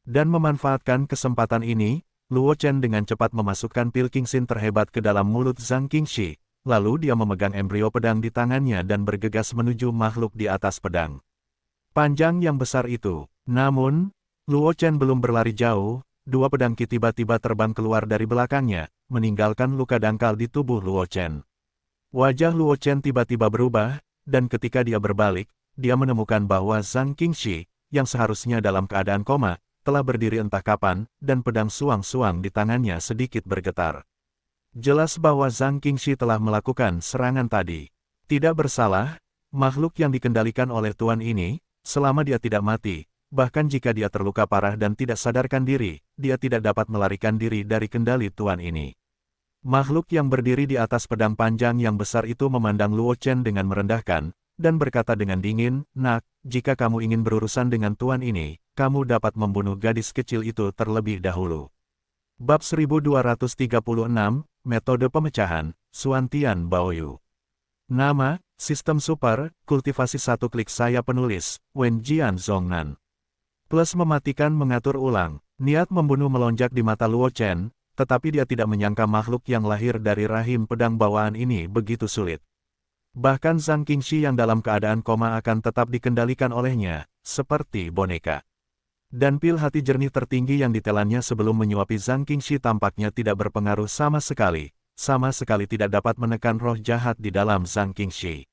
Dan memanfaatkan kesempatan ini, Luo Chen dengan cepat memasukkan pil Qingxin terhebat ke dalam mulut Zhang Qingxi. Lalu dia memegang embrio pedang di tangannya dan bergegas menuju makhluk di atas pedang panjang yang besar itu. Namun, Luo Chen belum berlari jauh, dua pedang Qi tiba-tiba terbang keluar dari belakangnya, meninggalkan luka dangkal di tubuh Luo Chen. Wajah Luo Chen tiba-tiba berubah, dan ketika dia berbalik, dia menemukan bahwa Zhang Qingxi, yang seharusnya dalam keadaan koma, telah berdiri entah kapan, dan pedang suang-suang di tangannya sedikit bergetar. Jelas bahwa Zhang Qingxi telah melakukan serangan tadi. Tidak bersalah, makhluk yang dikendalikan oleh tuan ini, selama dia tidak mati, bahkan jika dia terluka parah dan tidak sadarkan diri, dia tidak dapat melarikan diri dari kendali tuan ini. Makhluk yang berdiri di atas pedang panjang yang besar itu memandang Luo Chen dengan merendahkan, dan berkata dengan dingin, "Nak, jika kamu ingin berurusan dengan tuan ini, kamu dapat membunuh gadis kecil itu terlebih dahulu." Bab 1236, Metode Pemecahan, Xuantian Baoyu. Nama, Sistem Super, Kultivasi 1 Klik Saya Penulis, Wen Jian Zhongnan. Plus mematikan mengatur ulang, niat membunuh melonjak di mata Luo Chen, tetapi dia tidak menyangka makhluk yang lahir dari rahim pedang bawaan ini begitu sulit. Bahkan Zhang Qingxi yang dalam keadaan koma akan tetap dikendalikan olehnya, seperti boneka. Dan pil hati jernih tertinggi yang ditelannya sebelum menyuapi Zhang Qingxi tampaknya tidak berpengaruh sama sekali tidak dapat menekan roh jahat di dalam Zhang Qingxi.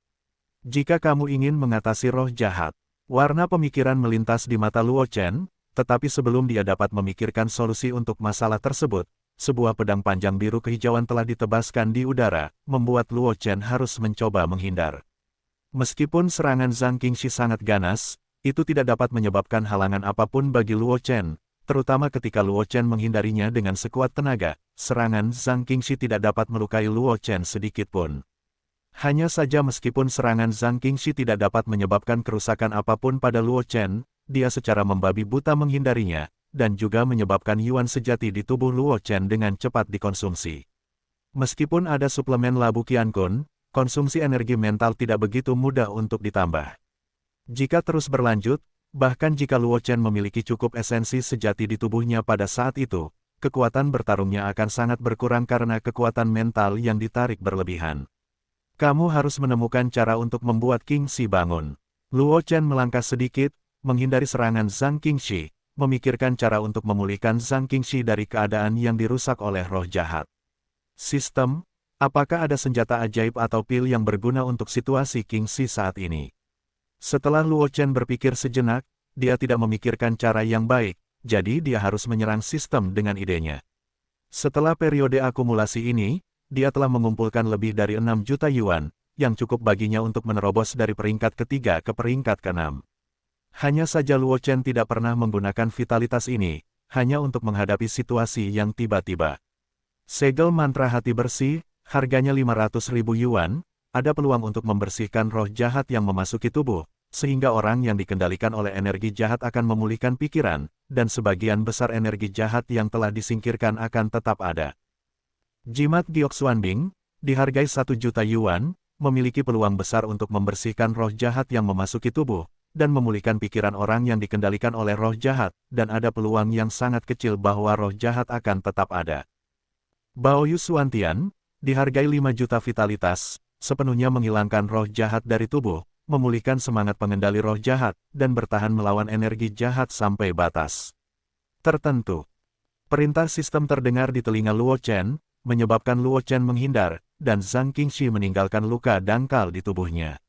Jika kamu ingin mengatasi roh jahat, warna pemikiran melintas di mata Luo Chen, tetapi sebelum dia dapat memikirkan solusi untuk masalah tersebut, sebuah pedang panjang biru kehijauan telah ditebaskan di udara, membuat Luo Chen harus mencoba menghindar. Meskipun serangan Zhang Qingxi sangat ganas, itu tidak dapat menyebabkan halangan apapun bagi Luo Chen, terutama ketika Luo Chen menghindarinya dengan sekuat tenaga. Serangan Zhang Qingxi tidak dapat melukai Luo Chen sedikitpun. Hanya saja meskipun serangan Zhang Qingxi tidak dapat menyebabkan kerusakan apapun pada Luo Chen, dia secara membabi buta menghindarinya, dan juga menyebabkan yuan sejati di tubuh Luo Chen dengan cepat dikonsumsi. Meskipun ada suplemen labu Qiankun, konsumsi energi mental tidak begitu mudah untuk ditambah. Jika terus berlanjut, Bahkan jika Luo Chen memiliki cukup esensi sejati di tubuhnya pada saat itu, kekuatan bertarungnya akan sangat berkurang karena kekuatan mental yang ditarik berlebihan. Kamu harus menemukan cara untuk membuat King Shi bangun. Luo Chen melangkah sedikit, menghindari serangan Zhang Qingxi, memikirkan cara untuk memulihkan Zhang Qingxi dari keadaan yang dirusak oleh roh jahat. Sistem, apakah ada senjata ajaib atau pil yang berguna untuk situasi Qingxi saat ini? Setelah Luo Chen berpikir sejenak, dia tidak memikirkan cara yang baik, jadi dia harus menyerang sistem dengan idenya. Setelah periode akumulasi ini, dia telah mengumpulkan lebih dari 6 juta yuan, yang cukup baginya untuk menerobos dari peringkat ketiga ke peringkat ke-6. Hanya saja Luo Chen tidak pernah menggunakan vitalitas ini, hanya untuk menghadapi situasi yang tiba-tiba. Segel mantra hati bersih, harganya 500.000 yuan, ada peluang untuk membersihkan roh jahat yang memasuki tubuh, sehingga orang yang dikendalikan oleh energi jahat akan memulihkan pikiran, dan sebagian besar energi jahat yang telah disingkirkan akan tetap ada. Jimat Giok Xuanbing, dihargai 1 juta yuan, memiliki peluang besar untuk membersihkan roh jahat yang memasuki tubuh, dan memulihkan pikiran orang yang dikendalikan oleh roh jahat, dan ada peluang yang sangat kecil bahwa roh jahat akan tetap ada. Baoyu Xuantian, dihargai 5 juta vitalitas, sepenuhnya menghilangkan roh jahat dari tubuh, memulihkan semangat pengendali roh jahat, dan bertahan melawan energi jahat sampai batas tertentu. Perintah sistem terdengar di telinga Luo Chen, menyebabkan Luo Chen menghindar, dan Zhang Qingxi meninggalkan luka dangkal di tubuhnya.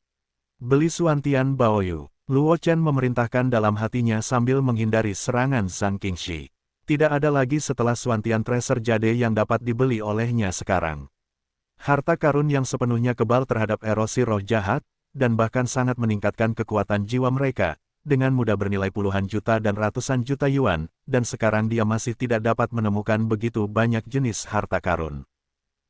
Beli Xuantian Baoyu, Luo Chen memerintahkan dalam hatinya sambil menghindari serangan Zhang Qingxi. Tidak ada lagi setelah Xuantian Treasure Jade yang dapat dibeli olehnya sekarang. Harta karun yang sepenuhnya kebal terhadap erosi roh jahat, dan bahkan sangat meningkatkan kekuatan jiwa mereka, dengan mudah bernilai puluhan juta dan ratusan juta yuan, dan sekarang dia masih tidak dapat menemukan begitu banyak jenis harta karun.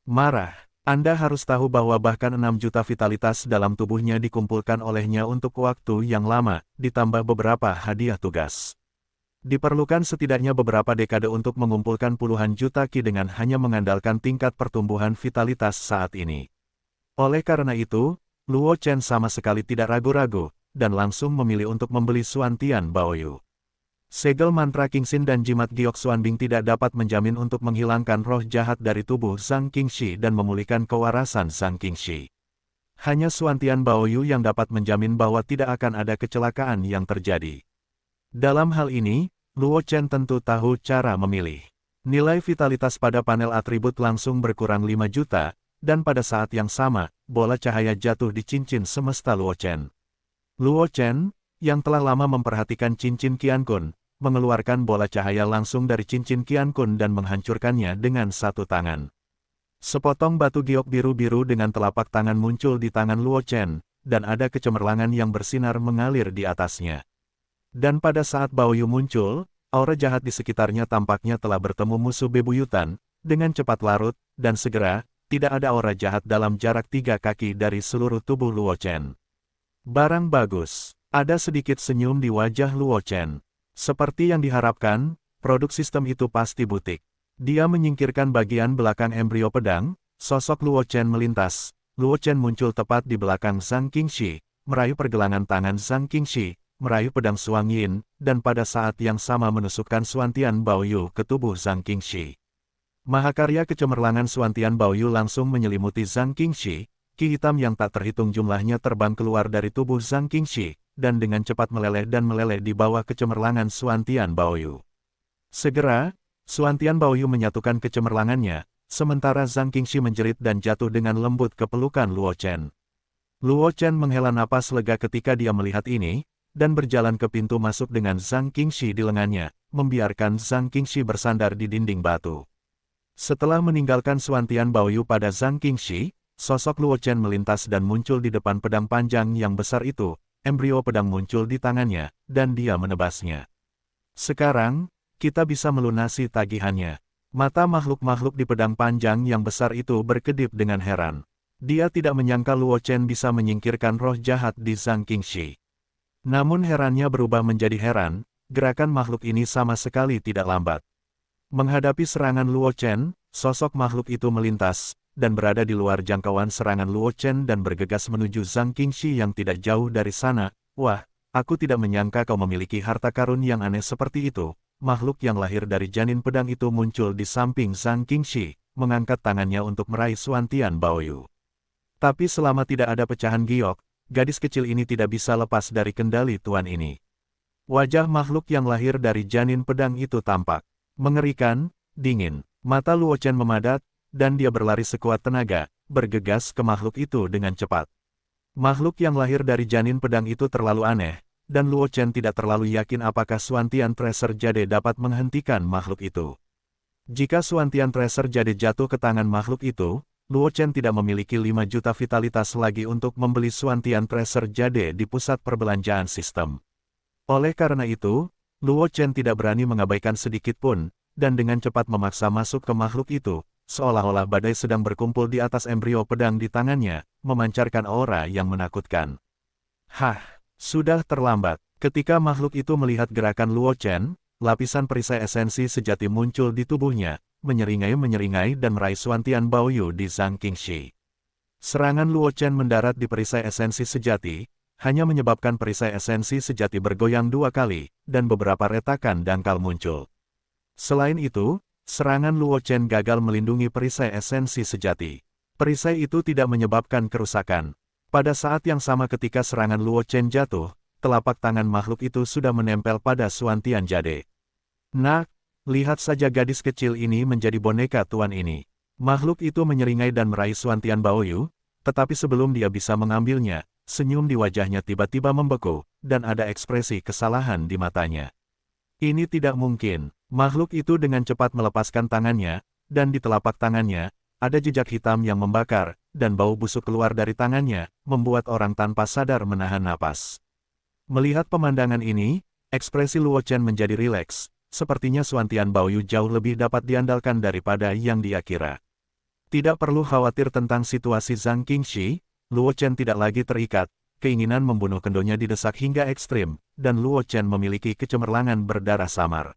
Marah, Anda harus tahu bahwa bahkan 6 juta vitalitas dalam tubuhnya dikumpulkan olehnya untuk waktu yang lama, ditambah beberapa hadiah tugas. Diperlukan setidaknya beberapa dekade untuk mengumpulkan puluhan juta ki dengan hanya mengandalkan tingkat pertumbuhan vitalitas saat ini. Oleh karena itu, Luo Chen sama sekali tidak ragu-ragu, dan langsung memilih untuk membeli Xuantian Baoyu. Segel mantra Qingxin dan jimat Giok Xuanbing tidak dapat menjamin untuk menghilangkan roh jahat dari tubuh Zhang Qingxi dan memulihkan kewarasan Zhang Qingxi. Hanya Xuantian Baoyu yang dapat menjamin bahwa tidak akan ada kecelakaan yang terjadi. Dalam hal ini, Luo Chen tentu tahu cara memilih. Nilai vitalitas pada panel atribut langsung berkurang 5 juta, dan pada saat yang sama, bola cahaya jatuh di cincin semesta Luo Chen. Luo Chen, yang telah lama memperhatikan cincin Qiankun, mengeluarkan bola cahaya langsung dari cincin Qiankun dan menghancurkannya dengan satu tangan. Sepotong batu giok biru-biru dengan telapak tangan muncul di tangan Luo Chen, dan ada kecemerlangan yang bersinar mengalir di atasnya. Dan pada saat Baoyu muncul, aura jahat di sekitarnya tampaknya telah bertemu musuh bebuyutan, dengan cepat larut, dan segera, tidak ada aura jahat dalam jarak 3 kaki dari seluruh tubuh Luo Chen. Barang bagus. Ada sedikit senyum di wajah Luo Chen. Seperti yang diharapkan, produk sistem itu pasti butik. Dia menyingkirkan bagian belakang embrio pedang, sosok Luo Chen melintas. Luo Chen muncul tepat di belakang Zhang Qingxi, meraih pergelangan tangan Zhang Qingxi, meraih pedang Suang Yin, dan pada saat yang sama menusukkan Xuantian Baoyu ke tubuh Zhang Qingxi. Mahakarya kecemerlangan Xuantian Baoyu langsung menyelimuti Zhang Qingxi, ki hitam yang tak terhitung jumlahnya terbang keluar dari tubuh Zhang Qingxi, dan dengan cepat meleleh di bawah kecemerlangan Xuantian Baoyu. Segera, Xuantian Baoyu menyatukan kecemerlangannya, sementara Zhang Qingxi menjerit dan jatuh dengan lembut ke pelukan Luo Chen. Luo Chen menghela napas lega ketika dia melihat ini, dan berjalan ke pintu masuk dengan Zhang Qingxi di lengannya, membiarkan Zhang Qingxi bersandar di dinding batu. Setelah meninggalkan Xuantian Baoyu pada Zhang Qingxi, sosok Luo Chen melintas dan muncul di depan pedang panjang yang besar itu, embrio pedang muncul di tangannya, dan dia menebasnya. Sekarang, kita bisa melunasi tagihannya. Mata makhluk-makhluk di pedang panjang yang besar itu berkedip dengan heran. Dia tidak menyangka Luo Chen bisa menyingkirkan roh jahat di Zhang Qingxi. Namun herannya berubah menjadi heran, gerakan makhluk ini sama sekali tidak lambat. Menghadapi serangan Luo Chen, sosok makhluk itu melintas, dan berada di luar jangkauan serangan Luo Chen dan bergegas menuju Zhang Qingxi yang tidak jauh dari sana. Wah, aku tidak menyangka kau memiliki harta karun yang aneh seperti itu. Makhluk yang lahir dari janin pedang itu muncul di samping Zhang Qingxi, mengangkat tangannya untuk meraih Xuantian Baoyu. Tapi selama tidak ada pecahan giok, gadis kecil ini tidak bisa lepas dari kendali tuan ini. Wajah makhluk yang lahir dari janin pedang itu tampak mengerikan, dingin. Mata Luo Chen memadat, dan dia berlari sekuat tenaga, bergegas ke makhluk itu dengan cepat. Makhluk yang lahir dari janin pedang itu terlalu aneh, dan Luo Chen tidak terlalu yakin apakah Xuantian Tracer Jade dapat menghentikan makhluk itu. Jika Xuantian Tracer Jade jatuh ke tangan makhluk itu, Luo Chen tidak memiliki 5 juta vitalitas lagi untuk membeli Xuantian Tracer Jade di pusat perbelanjaan sistem. Oleh karena itu, Luo Chen tidak berani mengabaikan sedikit pun, dan dengan cepat memaksa masuk ke makhluk itu, seolah-olah badai sedang berkumpul di atas embrio pedang di tangannya, memancarkan aura yang menakutkan. Hah! Sudah terlambat. Ketika makhluk itu melihat gerakan Luo Chen, lapisan perisai esensi sejati muncul di tubuhnya, menyeringai dan meraih Xuantian Baoyu di Zhang Qingxi. Serangan Luo Chen mendarat di perisai esensi sejati, hanya menyebabkan perisai esensi sejati bergoyang 2 kali, dan beberapa retakan dangkal muncul. Selain itu, serangan Luo Chen gagal melindungi perisai esensi sejati. Perisai itu tidak menyebabkan kerusakan. Pada saat yang sama ketika serangan Luo Chen jatuh, telapak tangan makhluk itu sudah menempel pada Xuantian Jade. Nak, lihat saja gadis kecil ini menjadi boneka tuan ini. Makhluk itu menyeringai dan meraih Xuantian Baoyu, tetapi sebelum dia bisa mengambilnya, senyum di wajahnya tiba-tiba membeku, dan ada ekspresi kesalahan di matanya. Ini tidak mungkin. Makhluk itu dengan cepat melepaskan tangannya, dan di telapak tangannya, ada jejak hitam yang membakar, dan bau busuk keluar dari tangannya, membuat orang tanpa sadar menahan napas. Melihat pemandangan ini, ekspresi Luo Chen menjadi rileks, sepertinya Xuantian Baoyu jauh lebih dapat diandalkan daripada yang dia kira. Tidak perlu khawatir tentang situasi Zhang Qingxi, Luo Chen tidak lagi terikat, keinginan membunuh kendonya didesak hingga ekstrim, dan Luo Chen memiliki kecemerlangan berdarah samar.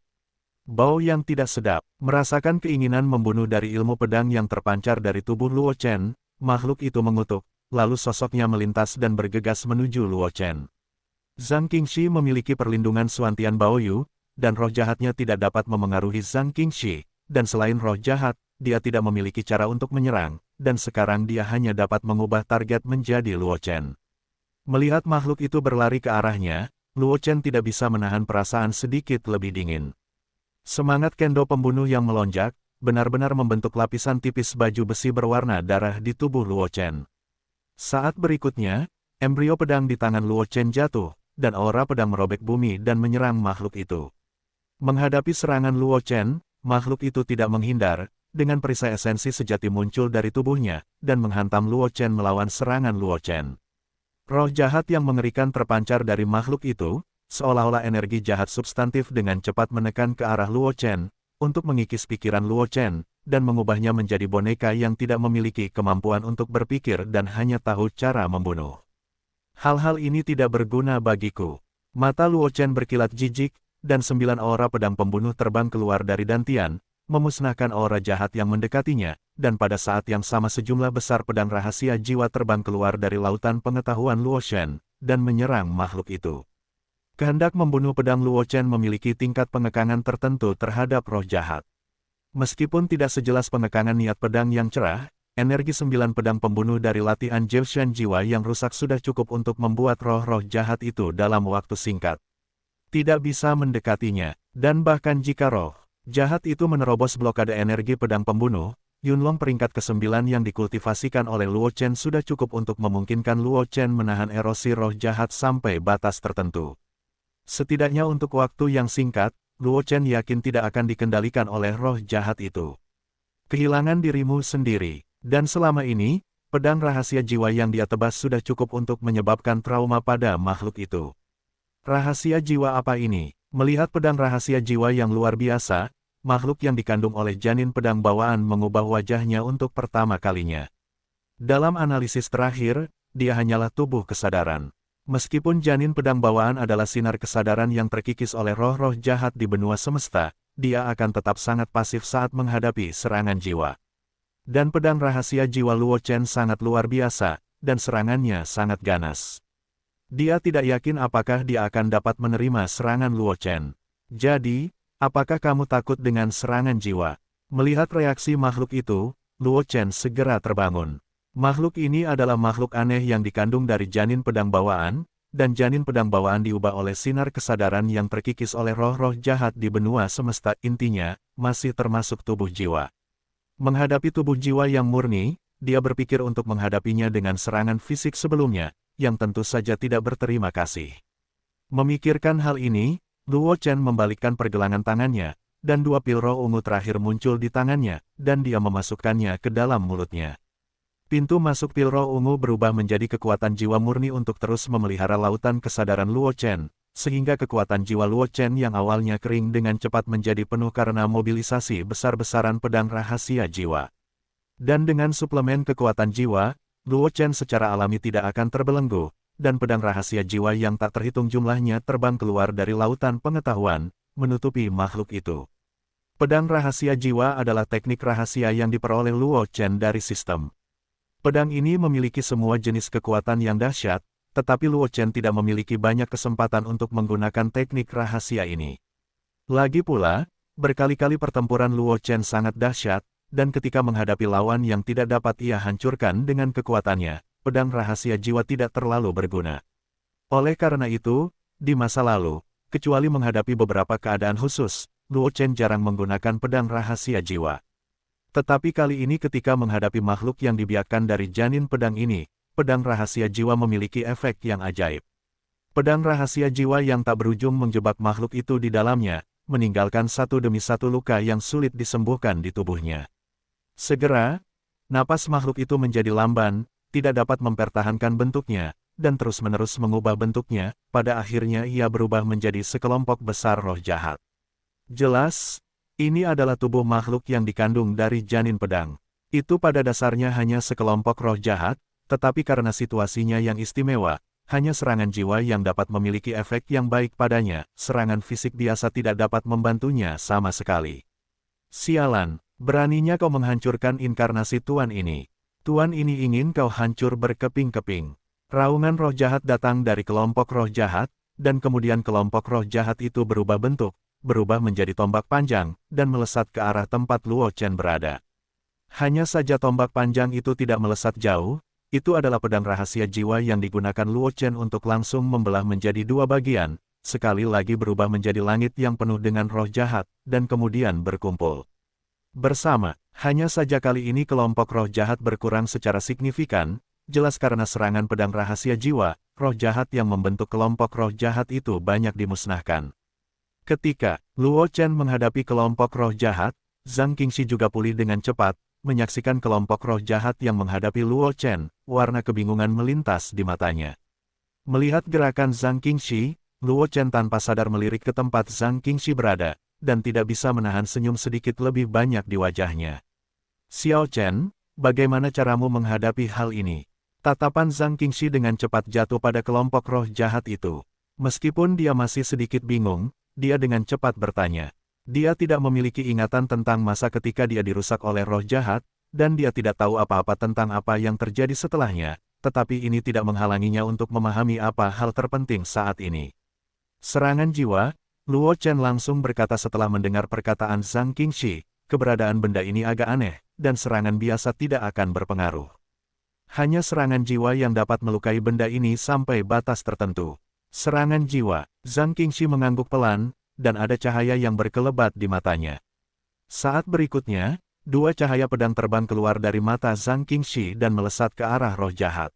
Bau yang tidak sedap, merasakan keinginan membunuh dari ilmu pedang yang terpancar dari tubuh Luo Chen, makhluk itu mengutuk, lalu sosoknya melintas dan bergegas menuju Luo Chen. Zhang Qingxi memiliki perlindungan Xuantian Baoyu, dan roh jahatnya tidak dapat memengaruhi Zhang Qingxi, dan selain roh jahat, dia tidak memiliki cara untuk menyerang, dan sekarang dia hanya dapat mengubah target menjadi Luo Chen. Melihat makhluk itu berlari ke arahnya, Luo Chen tidak bisa menahan perasaan sedikit lebih dingin. Semangat kendo pembunuh yang melonjak, benar-benar membentuk lapisan tipis baju besi berwarna darah di tubuh Luo Chen. Saat berikutnya, embrio pedang di tangan Luo Chen jatuh, dan aura pedang merobek bumi dan menyerang makhluk itu. Menghadapi serangan Luo Chen, makhluk itu tidak menghindar, dengan perisai esensi sejati muncul dari tubuhnya, dan menghantam Luo Chen melawan serangan Luo Chen. Roh jahat yang mengerikan terpancar dari makhluk itu, seolah-olah energi jahat substantif dengan cepat menekan ke arah Luo Chen, untuk mengikis pikiran Luo Chen, dan mengubahnya menjadi boneka yang tidak memiliki kemampuan untuk berpikir dan hanya tahu cara membunuh. Hal-hal ini tidak berguna bagiku. Mata Luo Chen berkilat jijik, dan 9 aura pedang pembunuh terbang keluar dari dantian, memusnahkan aura jahat yang mendekatinya, dan pada saat yang sama sejumlah besar pedang rahasia jiwa terbang keluar dari lautan pengetahuan Luo Chen, dan menyerang makhluk itu. Kehendak membunuh pedang Luo Chen memiliki tingkat pengekangan tertentu terhadap roh jahat. Meskipun tidak sejelas pengekangan niat pedang yang cerah, energi 9 pedang pembunuh dari latihan Jiaoshan jiwa yang rusak sudah cukup untuk membuat roh-roh jahat itu dalam waktu singkat tidak bisa mendekatinya, dan bahkan jika roh jahat itu menerobos blokade energi pedang pembunuh, Yunlong peringkat ke-9 yang dikultivasikan oleh Luo Chen sudah cukup untuk memungkinkan Luo Chen menahan erosi roh jahat sampai batas tertentu. Setidaknya untuk waktu yang singkat, Luo Chen yakin tidak akan dikendalikan oleh roh jahat itu. Kehilangan dirimu sendiri, dan selama ini, pedang rahasia jiwa yang dia tebas sudah cukup untuk menyebabkan trauma pada makhluk itu. Rahasia jiwa apa ini? Melihat pedang rahasia jiwa yang luar biasa, makhluk yang dikandung oleh janin pedang bawaan mengubah wajahnya untuk pertama kalinya. Dalam analisis terakhir, dia hanyalah tubuh kesadaran. Meskipun janin pedang bawaan adalah sinar kesadaran yang terkikis oleh roh-roh jahat di benua semesta, dia akan tetap sangat pasif saat menghadapi serangan jiwa. Dan pedang rahasia jiwa Luo Chen sangat luar biasa, dan serangannya sangat ganas. Dia tidak yakin apakah dia akan dapat menerima serangan Luo Chen. Jadi, apakah kamu takut dengan serangan jiwa? Melihat reaksi makhluk itu, Luo Chen segera terbangun. Makhluk ini adalah makhluk aneh yang dikandung dari janin pedang bawaan, dan janin pedang bawaan diubah oleh sinar kesadaran yang terkikis oleh roh-roh jahat di benua semesta, intinya, masih termasuk tubuh jiwa. Menghadapi tubuh jiwa yang murni, dia berpikir untuk menghadapinya dengan serangan fisik sebelumnya, yang tentu saja tidak berterima kasih. Memikirkan hal ini, Luo Chen membalikkan pergelangan tangannya, dan dua pil roh ungu terakhir muncul di tangannya, dan dia memasukkannya ke dalam mulutnya. Pintu masuk pil roh ungu berubah menjadi kekuatan jiwa murni untuk terus memelihara lautan kesadaran Luo Chen, sehingga kekuatan jiwa Luo Chen yang awalnya kering dengan cepat menjadi penuh karena mobilisasi besar-besaran pedang rahasia jiwa. Dan dengan suplemen kekuatan jiwa, Luo Chen secara alami tidak akan terbelenggu, dan pedang rahasia jiwa yang tak terhitung jumlahnya terbang keluar dari lautan pengetahuan, menutupi makhluk itu. Pedang rahasia jiwa adalah teknik rahasia yang diperoleh Luo Chen dari sistem. Pedang ini memiliki semua jenis kekuatan yang dahsyat, tetapi Luo Chen tidak memiliki banyak kesempatan untuk menggunakan teknik rahasia ini. Lagi pula, berkali-kali pertempuran Luo Chen sangat dahsyat, dan ketika menghadapi lawan yang tidak dapat ia hancurkan dengan kekuatannya, pedang rahasia jiwa tidak terlalu berguna. Oleh karena itu, di masa lalu, kecuali menghadapi beberapa keadaan khusus, Luo Chen jarang menggunakan pedang rahasia jiwa. Tetapi kali ini ketika menghadapi makhluk yang dibiakkan dari janin pedang ini, pedang rahasia jiwa memiliki efek yang ajaib. Pedang rahasia jiwa yang tak berujung menjebak makhluk itu di dalamnya, meninggalkan satu demi satu luka yang sulit disembuhkan di tubuhnya. Segera, napas makhluk itu menjadi lamban, tidak dapat mempertahankan bentuknya, dan terus-menerus mengubah bentuknya, pada akhirnya ia berubah menjadi sekelompok besar roh jahat. Jelas, ini adalah tubuh makhluk yang dikandung dari janin pedang. Itu pada dasarnya hanya sekelompok roh jahat, tetapi karena situasinya yang istimewa, hanya serangan jiwa yang dapat memiliki efek yang baik padanya, serangan fisik biasa tidak dapat membantunya sama sekali. Sialan, beraninya kau menghancurkan inkarnasi Tuan ini. Tuan ini ingin kau hancur berkeping-keping. Raungan roh jahat datang dari kelompok roh jahat, dan kemudian kelompok roh jahat itu berubah bentuk, berubah menjadi tombak panjang, dan melesat ke arah tempat Luo Chen berada. Hanya saja tombak panjang itu tidak melesat jauh, itu adalah pedang rahasia jiwa yang digunakan Luo Chen untuk langsung membelah menjadi dua bagian, sekali lagi berubah menjadi langit yang penuh dengan roh jahat, dan kemudian berkumpul bersama. Hanya saja kali ini kelompok roh jahat berkurang secara signifikan, jelas karena serangan pedang rahasia jiwa, roh jahat yang membentuk kelompok roh jahat itu banyak dimusnahkan. Ketika Luo Chen menghadapi kelompok roh jahat, Zhang Qingxi juga pulih dengan cepat, menyaksikan kelompok roh jahat yang menghadapi Luo Chen, warna kebingungan melintas di matanya. Melihat gerakan Zhang Qingxi, Luo Chen tanpa sadar melirik ke tempat Zhang Qingxi berada, dan tidak bisa menahan senyum sedikit lebih banyak di wajahnya. Xiao Chen, bagaimana caramu menghadapi hal ini? Tatapan Zhang Qingxi dengan cepat jatuh pada kelompok roh jahat itu. Meskipun dia masih sedikit bingung, dia dengan cepat bertanya. Dia tidak memiliki ingatan tentang masa ketika dia dirusak oleh roh jahat, dan dia tidak tahu apa-apa tentang apa yang terjadi setelahnya, tetapi ini tidak menghalanginya untuk memahami apa hal terpenting saat ini. Serangan jiwa, Luo Chen langsung berkata setelah mendengar perkataan Zhang Qingxi, keberadaan benda ini agak aneh, dan serangan biasa tidak akan berpengaruh. Hanya serangan jiwa yang dapat melukai benda ini sampai batas tertentu. Serangan jiwa, Zhang Qingxi mengangguk pelan, dan ada cahaya yang berkelebat di matanya. Saat berikutnya, dua cahaya pedang terbang keluar dari mata Zhang Qingxi dan melesat ke arah roh jahat.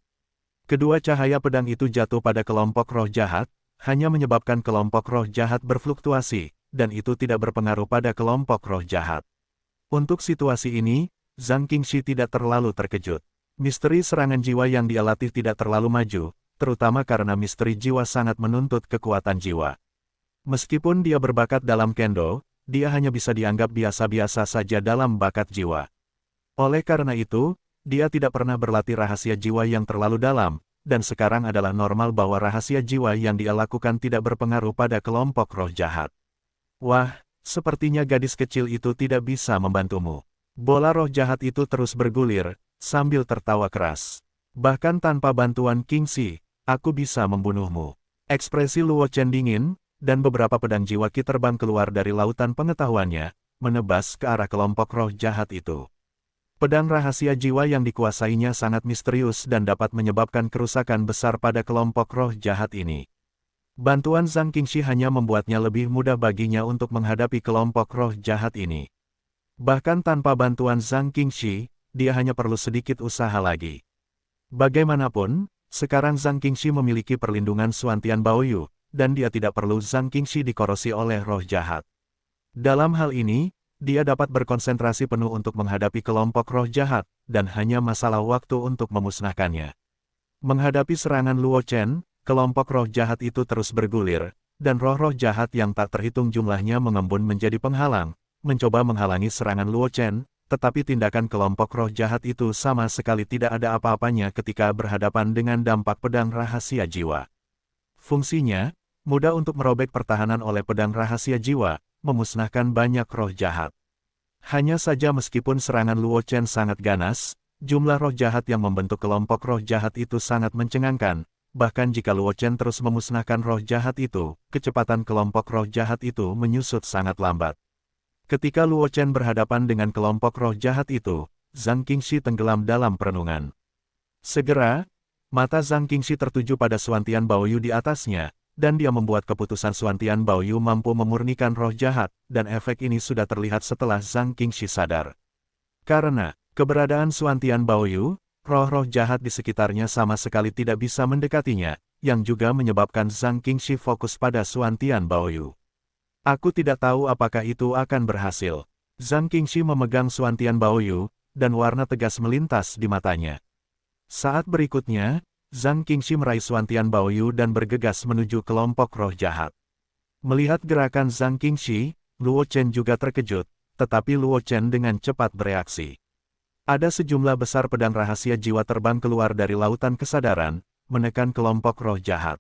Kedua cahaya pedang itu jatuh pada kelompok roh jahat, hanya menyebabkan kelompok roh jahat berfluktuasi, dan itu tidak berpengaruh pada kelompok roh jahat. Untuk situasi ini, Zhang Qingxi tidak terlalu terkejut. Misteri serangan jiwa yang dia latih tidak terlalu maju, terutama karena misteri jiwa sangat menuntut kekuatan jiwa. Meskipun dia berbakat dalam kendo, dia hanya bisa dianggap biasa-biasa saja dalam bakat jiwa. Oleh karena itu, dia tidak pernah berlatih rahasia jiwa yang terlalu dalam, dan sekarang adalah normal bahwa rahasia jiwa yang dia lakukan tidak berpengaruh pada kelompok roh jahat. Wah, sepertinya gadis kecil itu tidak bisa membantumu. Bola roh jahat itu terus bergulir, sambil tertawa keras. Bahkan tanpa bantuan Qingxi, Aku bisa membunuhmu. Ekspresi Luo Chen dingin, dan beberapa pedang jiwa Qi terbang keluar dari lautan pengetahuannya, menebas ke arah kelompok roh jahat itu. Pedang rahasia jiwa yang dikuasainya sangat misterius dan dapat menyebabkan kerusakan besar pada kelompok roh jahat ini. Bantuan Zhang Qingxi hanya membuatnya lebih mudah baginya untuk menghadapi kelompok roh jahat ini. Bahkan tanpa bantuan Zhang Qingxi, dia hanya perlu sedikit usaha lagi. Bagaimanapun, sekarang Zhang Qingxi memiliki perlindungan Xuantian Baoyu, dan dia tidak perlu Zhang Qingxi dikorosi oleh roh jahat. Dalam hal ini, dia dapat berkonsentrasi penuh untuk menghadapi kelompok roh jahat, dan hanya masalah waktu untuk memusnahkannya. Menghadapi serangan Luo Chen, kelompok roh jahat itu terus bergulir, dan roh-roh jahat yang tak terhitung jumlahnya mengembun menjadi penghalang, mencoba menghalangi serangan Luo Chen, tetapi tindakan kelompok roh jahat itu sama sekali tidak ada apa-apanya ketika berhadapan dengan dampak pedang rahasia jiwa. Fungsinya, mudah untuk merobek pertahanan oleh pedang rahasia jiwa, memusnahkan banyak roh jahat. Hanya saja meskipun serangan Luo Chen sangat ganas, jumlah roh jahat yang membentuk kelompok roh jahat itu sangat mencengangkan, bahkan jika Luo Chen terus memusnahkan roh jahat itu, kecepatan kelompok roh jahat itu menyusut sangat lambat. Ketika Luo Chen berhadapan dengan kelompok roh jahat itu, Zhang Qingxi tenggelam dalam perenungan. Segera, mata Zhang Qingxi tertuju pada Xuantian Baoyu di atasnya, dan dia membuat keputusan Xuantian Baoyu mampu memurnikan roh jahat, dan efek ini sudah terlihat setelah Zhang Qingxi sadar. Karena keberadaan Xuantian Baoyu, roh-roh jahat di sekitarnya sama sekali tidak bisa mendekatinya, yang juga menyebabkan Zhang Qingxi fokus pada Xuantian Baoyu. Aku tidak tahu apakah itu akan berhasil. Zhang Qingxi memegang Xuantian Baoyu, dan warna tegas melintas di matanya. Saat berikutnya, Zhang Qingxi meraih Xuantian Baoyu dan bergegas menuju kelompok roh jahat. Melihat gerakan Zhang Qingxi, Luo Chen juga terkejut, tetapi Luo Chen dengan cepat bereaksi. Ada sejumlah besar pedang rahasia jiwa terbang keluar dari lautan kesadaran, menekan kelompok roh jahat.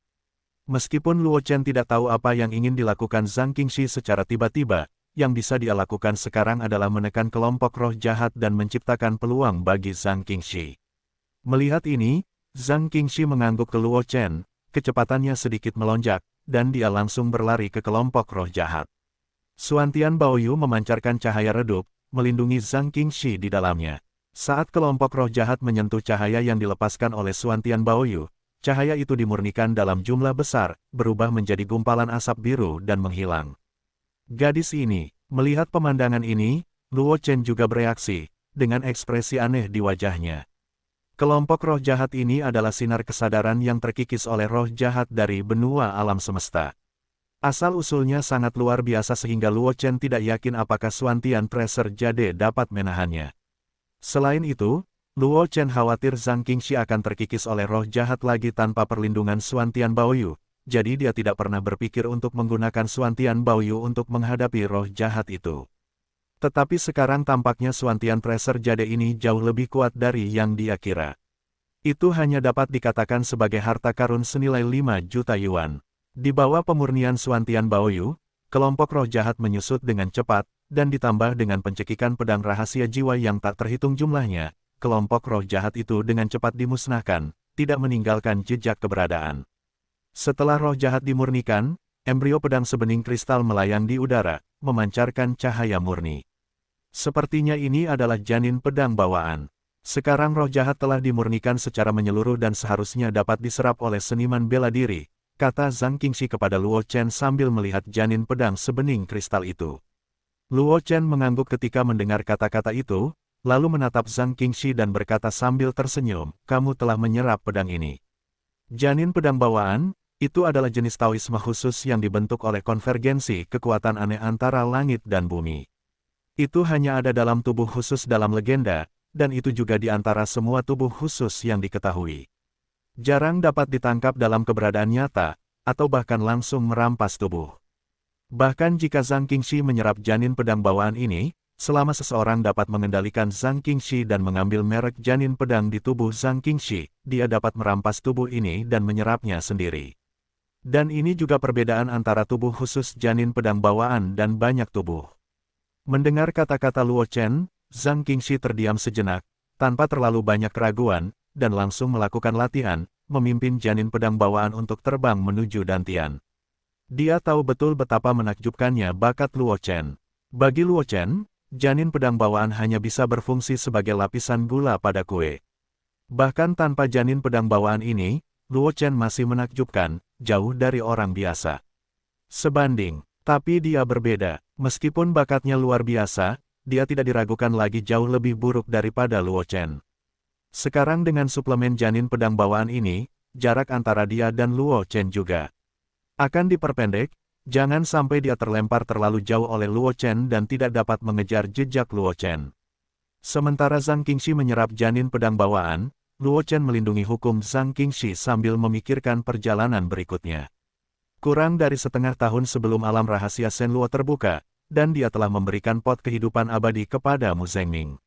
Meskipun Luo Chen tidak tahu apa yang ingin dilakukan Zhang Qingxi secara tiba-tiba, yang bisa dia lakukan sekarang adalah menekan kelompok roh jahat dan menciptakan peluang bagi Zhang Qingxi. Melihat ini, Zhang Qingxi mengangguk ke Luo Chen, kecepatannya sedikit melonjak, dan dia langsung berlari ke kelompok roh jahat. Xuantian Baoyu memancarkan cahaya redup, melindungi Zhang Qingxi di dalamnya. Saat kelompok roh jahat menyentuh cahaya yang dilepaskan oleh Xuantian Baoyu, cahaya itu dimurnikan dalam jumlah besar, berubah menjadi gumpalan asap biru dan menghilang. Gadis ini, melihat pemandangan ini, Luo Chen juga bereaksi, dengan ekspresi aneh di wajahnya. Kelompok roh jahat ini adalah sinar kesadaran yang terkikis oleh roh jahat dari benua alam semesta. Asal-usulnya sangat luar biasa sehingga Luo Chen tidak yakin apakah Xuantian Tracer Jade dapat menahannya. Selain itu, Luo Chen khawatir Zhang Qingxi akan terkikis oleh roh jahat lagi tanpa perlindungan Xuantian Baoyu, jadi dia tidak pernah berpikir untuk menggunakan Xuantian Baoyu untuk menghadapi roh jahat itu. Tetapi sekarang tampaknya Xuantian Tracer Jade ini jauh lebih kuat dari yang dia kira. Itu hanya dapat dikatakan sebagai harta karun senilai 5 juta yuan. Di bawah pemurnian Xuantian Baoyu, kelompok roh jahat menyusut dengan cepat, dan ditambah dengan pencekikan pedang rahasia jiwa yang tak terhitung jumlahnya, kelompok roh jahat itu dengan cepat dimusnahkan, tidak meninggalkan jejak keberadaan. Setelah roh jahat dimurnikan, embrio pedang sebening kristal melayang di udara, memancarkan cahaya murni. Sepertinya ini adalah janin pedang bawaan. Sekarang roh jahat telah dimurnikan secara menyeluruh dan seharusnya dapat diserap oleh seniman bela diri, kata Zhang Qingxi kepada Luo Chen sambil melihat janin pedang sebening kristal itu. Luo Chen mengangguk ketika mendengar kata-kata itu, lalu menatap Zhang Qingxi dan berkata sambil tersenyum, kamu telah menyerap pedang ini. Janin pedang bawaan, itu adalah jenis Taoisme khusus yang dibentuk oleh konvergensi kekuatan aneh antara langit dan bumi. Itu hanya ada dalam tubuh khusus dalam legenda, dan itu juga di antara semua tubuh khusus yang diketahui. Jarang dapat ditangkap dalam keberadaan nyata, atau bahkan langsung merampas tubuh. Bahkan jika Zhang Qingxi menyerap janin pedang bawaan ini, selama seseorang dapat mengendalikan Zhang Qingxi dan mengambil merek janin pedang di tubuh Zhang Qingxi, dia dapat merampas tubuh ini dan menyerapnya sendiri. Dan ini juga perbedaan antara tubuh khusus janin pedang bawaan dan banyak tubuh. Mendengar kata-kata Luo Chen, Zhang Qingxi terdiam sejenak, tanpa terlalu banyak keraguan, dan langsung melakukan latihan, memimpin janin pedang bawaan untuk terbang menuju Dantian. Dia tahu betul betapa menakjubkannya bakat Luo Chen. Bagi Luo Chen, janin pedang bawaan hanya bisa berfungsi sebagai lapisan gula pada kue. Bahkan tanpa janin pedang bawaan ini, Luo Chen masih menakjubkan, jauh dari orang biasa. Sebanding, tapi dia berbeda. Meskipun bakatnya luar biasa, dia tidak diragukan lagi jauh lebih buruk daripada Luo Chen. Sekarang dengan suplemen janin pedang bawaan ini, jarak antara dia dan Luo Chen juga akan diperpendek, jangan sampai dia terlempar terlalu jauh oleh Luo Chen dan tidak dapat mengejar jejak Luo Chen. Sementara Zhang Qingxi menyerap janin pedang bawaan, Luo Chen melindungi hukum Zhang Qingxi sambil memikirkan perjalanan berikutnya. Kurang dari setengah tahun sebelum alam rahasia Shenluo terbuka, dan dia telah memberikan pot kehidupan abadi kepada Mu Zhengming.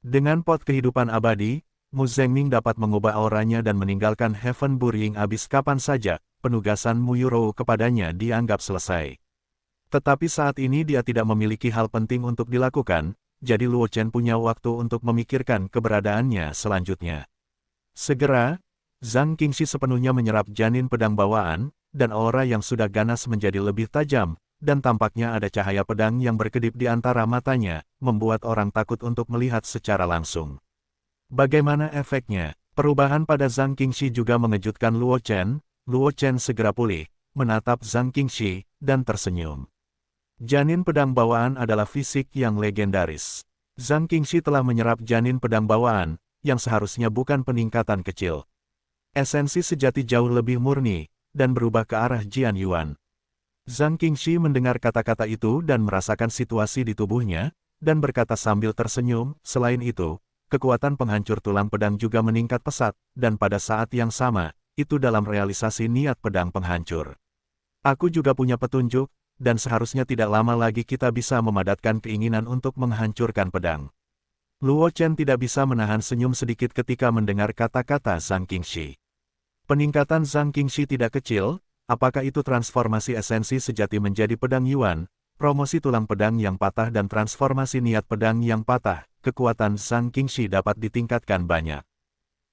Dengan pot kehidupan abadi, Mu Zhengming dapat mengubah auranya dan meninggalkan Heaven Burying Abyss kapan saja, penugasan Mu Yurou kepadanya dianggap selesai. Tetapi saat ini dia tidak memiliki hal penting untuk dilakukan, jadi Luo Chen punya waktu untuk memikirkan keberadaannya selanjutnya. Segera, Zhang Qingxi sepenuhnya menyerap janin pedang bawaan, dan aura yang sudah ganas menjadi lebih tajam, dan tampaknya ada cahaya pedang yang berkedip di antara matanya, membuat orang takut untuk melihat secara langsung. Bagaimana efeknya? Perubahan pada Zhang Qingxi juga mengejutkan Luo Chen. Luo Chen segera pulih, menatap Zhang Qingxi, dan tersenyum. Janin pedang bawaan adalah fisik yang legendaris. Zhang Qingxi telah menyerap janin pedang bawaan, yang seharusnya bukan peningkatan kecil. Esensi sejati jauh lebih murni, dan berubah ke arah Jian Yuan. Zhang Qingxi mendengar kata-kata itu dan merasakan situasi di tubuhnya, dan berkata sambil tersenyum, selain itu, kekuatan penghancur tulang pedang juga meningkat pesat, dan pada saat yang sama, itu dalam realisasi niat pedang penghancur. Aku juga punya petunjuk, dan seharusnya tidak lama lagi kita bisa memadatkan keinginan untuk menghancurkan pedang. Luo Chen tidak bisa menahan senyum sedikit ketika mendengar kata-kata Zhang Qingxi. Peningkatan Zhang Qingxi tidak kecil, apakah itu transformasi esensi sejati menjadi pedang Yuan, promosi tulang pedang yang patah dan transformasi niat pedang yang patah, kekuatan Zhang Qingxi dapat ditingkatkan banyak.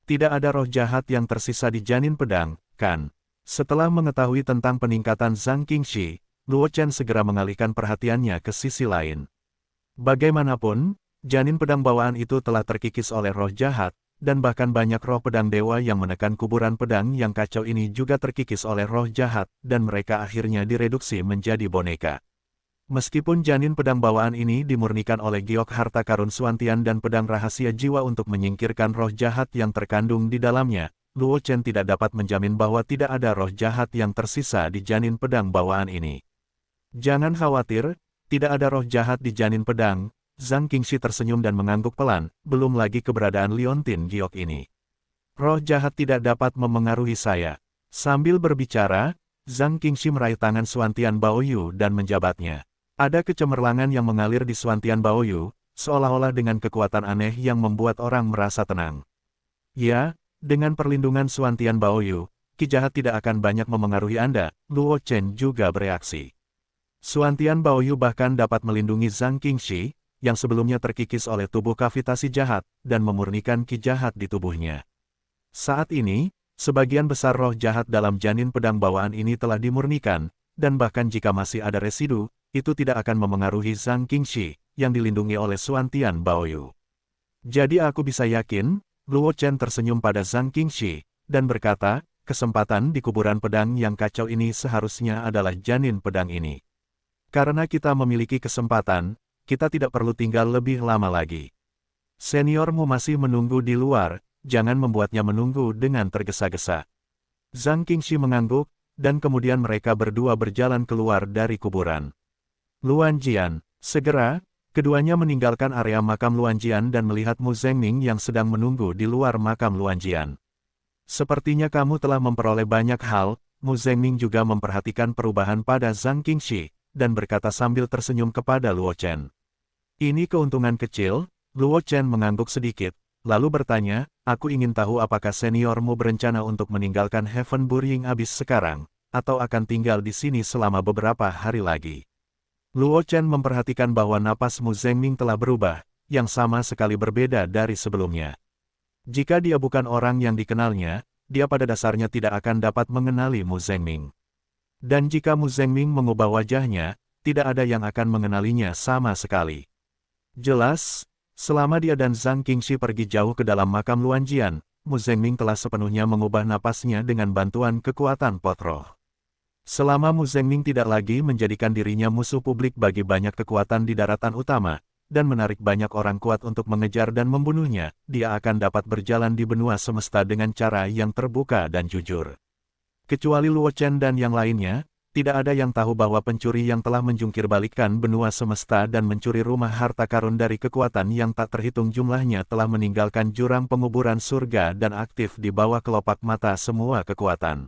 Tidak ada roh jahat yang tersisa di janin pedang, kan? Setelah mengetahui tentang peningkatan Zhang Qingxi, Luo Chen segera mengalihkan perhatiannya ke sisi lain. Bagaimanapun, janin pedang bawaan itu telah terkikis oleh roh jahat, dan bahkan banyak roh pedang dewa yang menekan kuburan pedang yang kacau ini juga terkikis oleh roh jahat, dan mereka akhirnya direduksi menjadi boneka. Meskipun janin pedang bawaan ini dimurnikan oleh giok harta karun Suantian dan pedang rahasia jiwa untuk menyingkirkan roh jahat yang terkandung di dalamnya, Luo Chen tidak dapat menjamin bahwa tidak ada roh jahat yang tersisa di janin pedang bawaan ini. Jangan khawatir, tidak ada roh jahat di janin pedang. Zhang Qingxi tersenyum dan mengangguk pelan, belum lagi keberadaan Liontin Giok ini. Roh jahat tidak dapat memengaruhi saya. Sambil berbicara, Zhang Qingxi meraih tangan Suantian Baoyu dan menjabatnya. Ada kecemerlangan yang mengalir di Suantian Baoyu, seolah-olah dengan kekuatan aneh yang membuat orang merasa tenang. Ya, dengan perlindungan Suantian Baoyu, Ki jahat tidak akan banyak memengaruhi Anda, Luo Chen juga bereaksi. Suantian Baoyu bahkan dapat melindungi Zhang Qingxi, yang sebelumnya terkikis oleh tubuh kavitasi jahat, dan memurnikan ki jahat di tubuhnya. Saat ini, sebagian besar roh jahat dalam janin pedang bawaan ini telah dimurnikan, dan bahkan jika masih ada residu, itu tidak akan memengaruhi Zhang Qingxi, yang dilindungi oleh Suantian Baoyu. Jadi aku bisa yakin, Luo Chen tersenyum pada Zhang Qingxi, dan berkata, kesempatan di kuburan pedang yang kacau ini seharusnya adalah janin pedang ini. Karena kita memiliki kesempatan, kita tidak perlu tinggal lebih lama lagi. Seniormu masih menunggu di luar, jangan membuatnya menunggu dengan tergesa-gesa. Zhang Qingxi mengangguk, dan kemudian mereka berdua berjalan keluar dari kuburan. Luan Jian, segera, keduanya meninggalkan area makam Luan Jian dan melihat Mu Zhengming yang sedang menunggu di luar makam Luan Jian. Sepertinya kamu telah memperoleh banyak hal. Mu Zhengming juga memperhatikan perubahan pada Zhang Qingxi, dan berkata sambil tersenyum kepada Luo Chen. Ini keuntungan kecil. Luo Chen mengangguk sedikit, lalu bertanya, aku ingin tahu apakah seniormu berencana untuk meninggalkan Heaven Burying Abyss sekarang, atau akan tinggal di sini selama beberapa hari lagi. Luo Chen memperhatikan bahwa napas Mu Zhengming telah berubah, yang sama sekali berbeda dari sebelumnya. Jika dia bukan orang yang dikenalnya, dia pada dasarnya tidak akan dapat mengenali Mu Zhengming. Dan jika Mu Zhengming mengubah wajahnya, tidak ada yang akan mengenalinya sama sekali. Jelas, selama dia dan Zhang Qingxi pergi jauh ke dalam makam Luanjian, Mu Zhengming telah sepenuhnya mengubah napasnya dengan bantuan kekuatan pot roh. Selama Mu Zhengming tidak lagi menjadikan dirinya musuh publik bagi banyak kekuatan di daratan utama, dan menarik banyak orang kuat untuk mengejar dan membunuhnya, dia akan dapat berjalan di benua semesta dengan cara yang terbuka dan jujur. Kecuali Luo Chen dan yang lainnya, tidak ada yang tahu bahwa pencuri yang telah menjungkirbalikkan benua semesta dan mencuri rumah harta karun dari kekuatan yang tak terhitung jumlahnya telah meninggalkan jurang penguburan surga dan aktif di bawah kelopak mata semua kekuatan.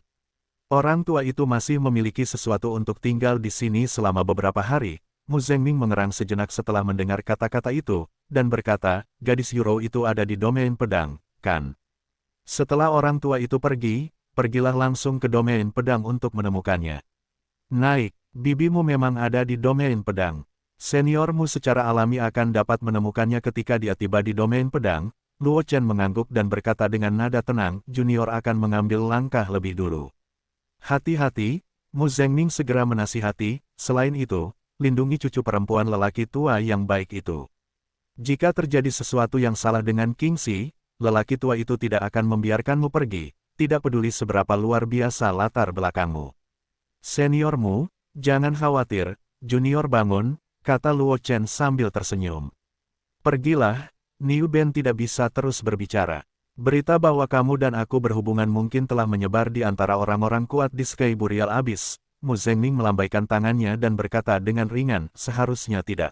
Orang tua itu masih memiliki sesuatu untuk tinggal di sini selama beberapa hari. Mu Zhengming mengerang sejenak setelah mendengar kata-kata itu, dan berkata, gadis Yuro itu ada di domain pedang, kan? Setelah orang tua itu pergi, pergilah langsung ke domain pedang untuk menemukannya. Naik, bibimu memang ada di domain pedang. Seniormu secara alami akan dapat menemukannya ketika dia tiba di domain pedang. Luo Chen mengangguk dan berkata dengan nada tenang, junior akan mengambil langkah lebih dulu. Hati-hati, Mu Zhengming segera menasihati, selain itu, lindungi cucu perempuan lelaki tua yang baik itu. Jika terjadi sesuatu yang salah dengan Qingxi, lelaki tua itu tidak akan membiarkanmu pergi, tidak peduli seberapa luar biasa latar belakangmu. Seniormu, jangan khawatir, junior bangun, kata Luo Chen sambil tersenyum. Pergilah, Niu Ben tidak bisa terus berbicara. Berita bahwa kamu dan aku berhubungan mungkin telah menyebar di antara orang-orang kuat di Sky Burial Abyss. Mu Zhengming melambaikan tangannya dan berkata dengan ringan, seharusnya tidak.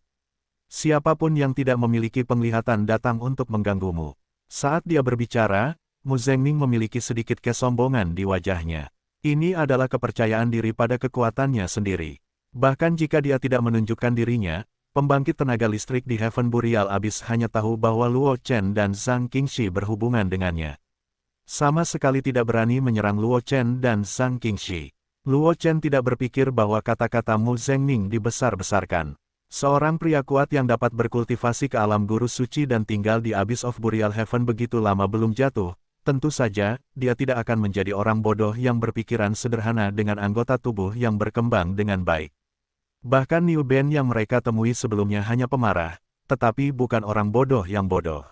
Siapapun yang tidak memiliki penglihatan datang untuk mengganggumu. Saat dia berbicara, Mu Zhengming memiliki sedikit kesombongan di wajahnya. Ini adalah kepercayaan diri pada kekuatannya sendiri. Bahkan jika dia tidak menunjukkan dirinya, pembangkit tenaga listrik di Heaven Burial Abyss hanya tahu bahwa Luo Chen dan Zhang Qingxi berhubungan dengannya. Sama sekali tidak berani menyerang Luo Chen dan Zhang Qingxi. Luo Chen tidak berpikir bahwa kata-kata Mu Zhengming dibesar-besarkan. Seorang pria kuat yang dapat berkultivasi ke alam guru suci dan tinggal di Abyss of Burial Heaven begitu lama belum jatuh, tentu saja, dia tidak akan menjadi orang bodoh yang berpikiran sederhana dengan anggota tubuh yang berkembang dengan baik. Bahkan Niu Ben yang mereka temui sebelumnya hanya pemarah, tetapi bukan orang bodoh yang bodoh.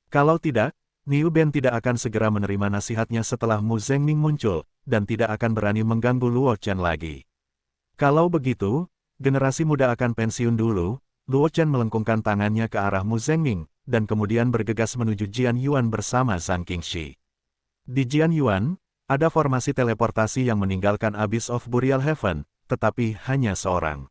Kalau tidak, Niu Ben tidak akan segera menerima nasihatnya setelah Mu Zhengming muncul, dan tidak akan berani mengganggu Luo Chen lagi. Kalau begitu, generasi muda akan pensiun dulu. Luo Chen melengkungkan tangannya ke arah Mu Zhengming, dan kemudian bergegas menuju Jian Yuan bersama Zhang Qingxi. Di Jian Yuan, ada formasi teleportasi yang meninggalkan Abyss of Burial Heaven, tetapi hanya seorang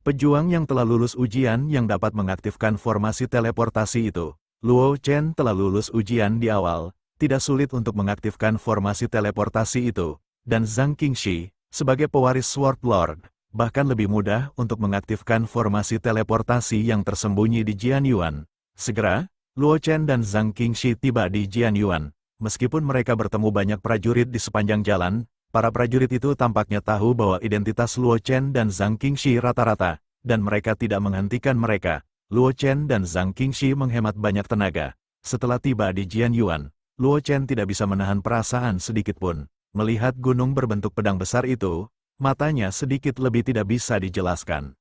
pejuang yang telah lulus ujian yang dapat mengaktifkan formasi teleportasi itu. Luo Chen telah lulus ujian di awal, tidak sulit untuk mengaktifkan formasi teleportasi itu, dan Zhang Qingxi, sebagai pewaris Sword Lord, bahkan lebih mudah untuk mengaktifkan formasi teleportasi yang tersembunyi di Jian Yuan. Segera, Luo Chen dan Zhang Qingxi tiba di Jian Yuan. Meskipun mereka bertemu banyak prajurit di sepanjang jalan, para prajurit itu tampaknya tahu bahwa identitas Luo Chen dan Zhang Qingxi rata-rata, dan mereka tidak menghentikan mereka. Luo Chen dan Zhang Qingxi menghemat banyak tenaga. Setelah tiba di Jian Yuan, Luo Chen tidak bisa menahan perasaan sedikitpun. Melihat gunung berbentuk pedang besar itu, matanya sedikit lebih tidak bisa dijelaskan.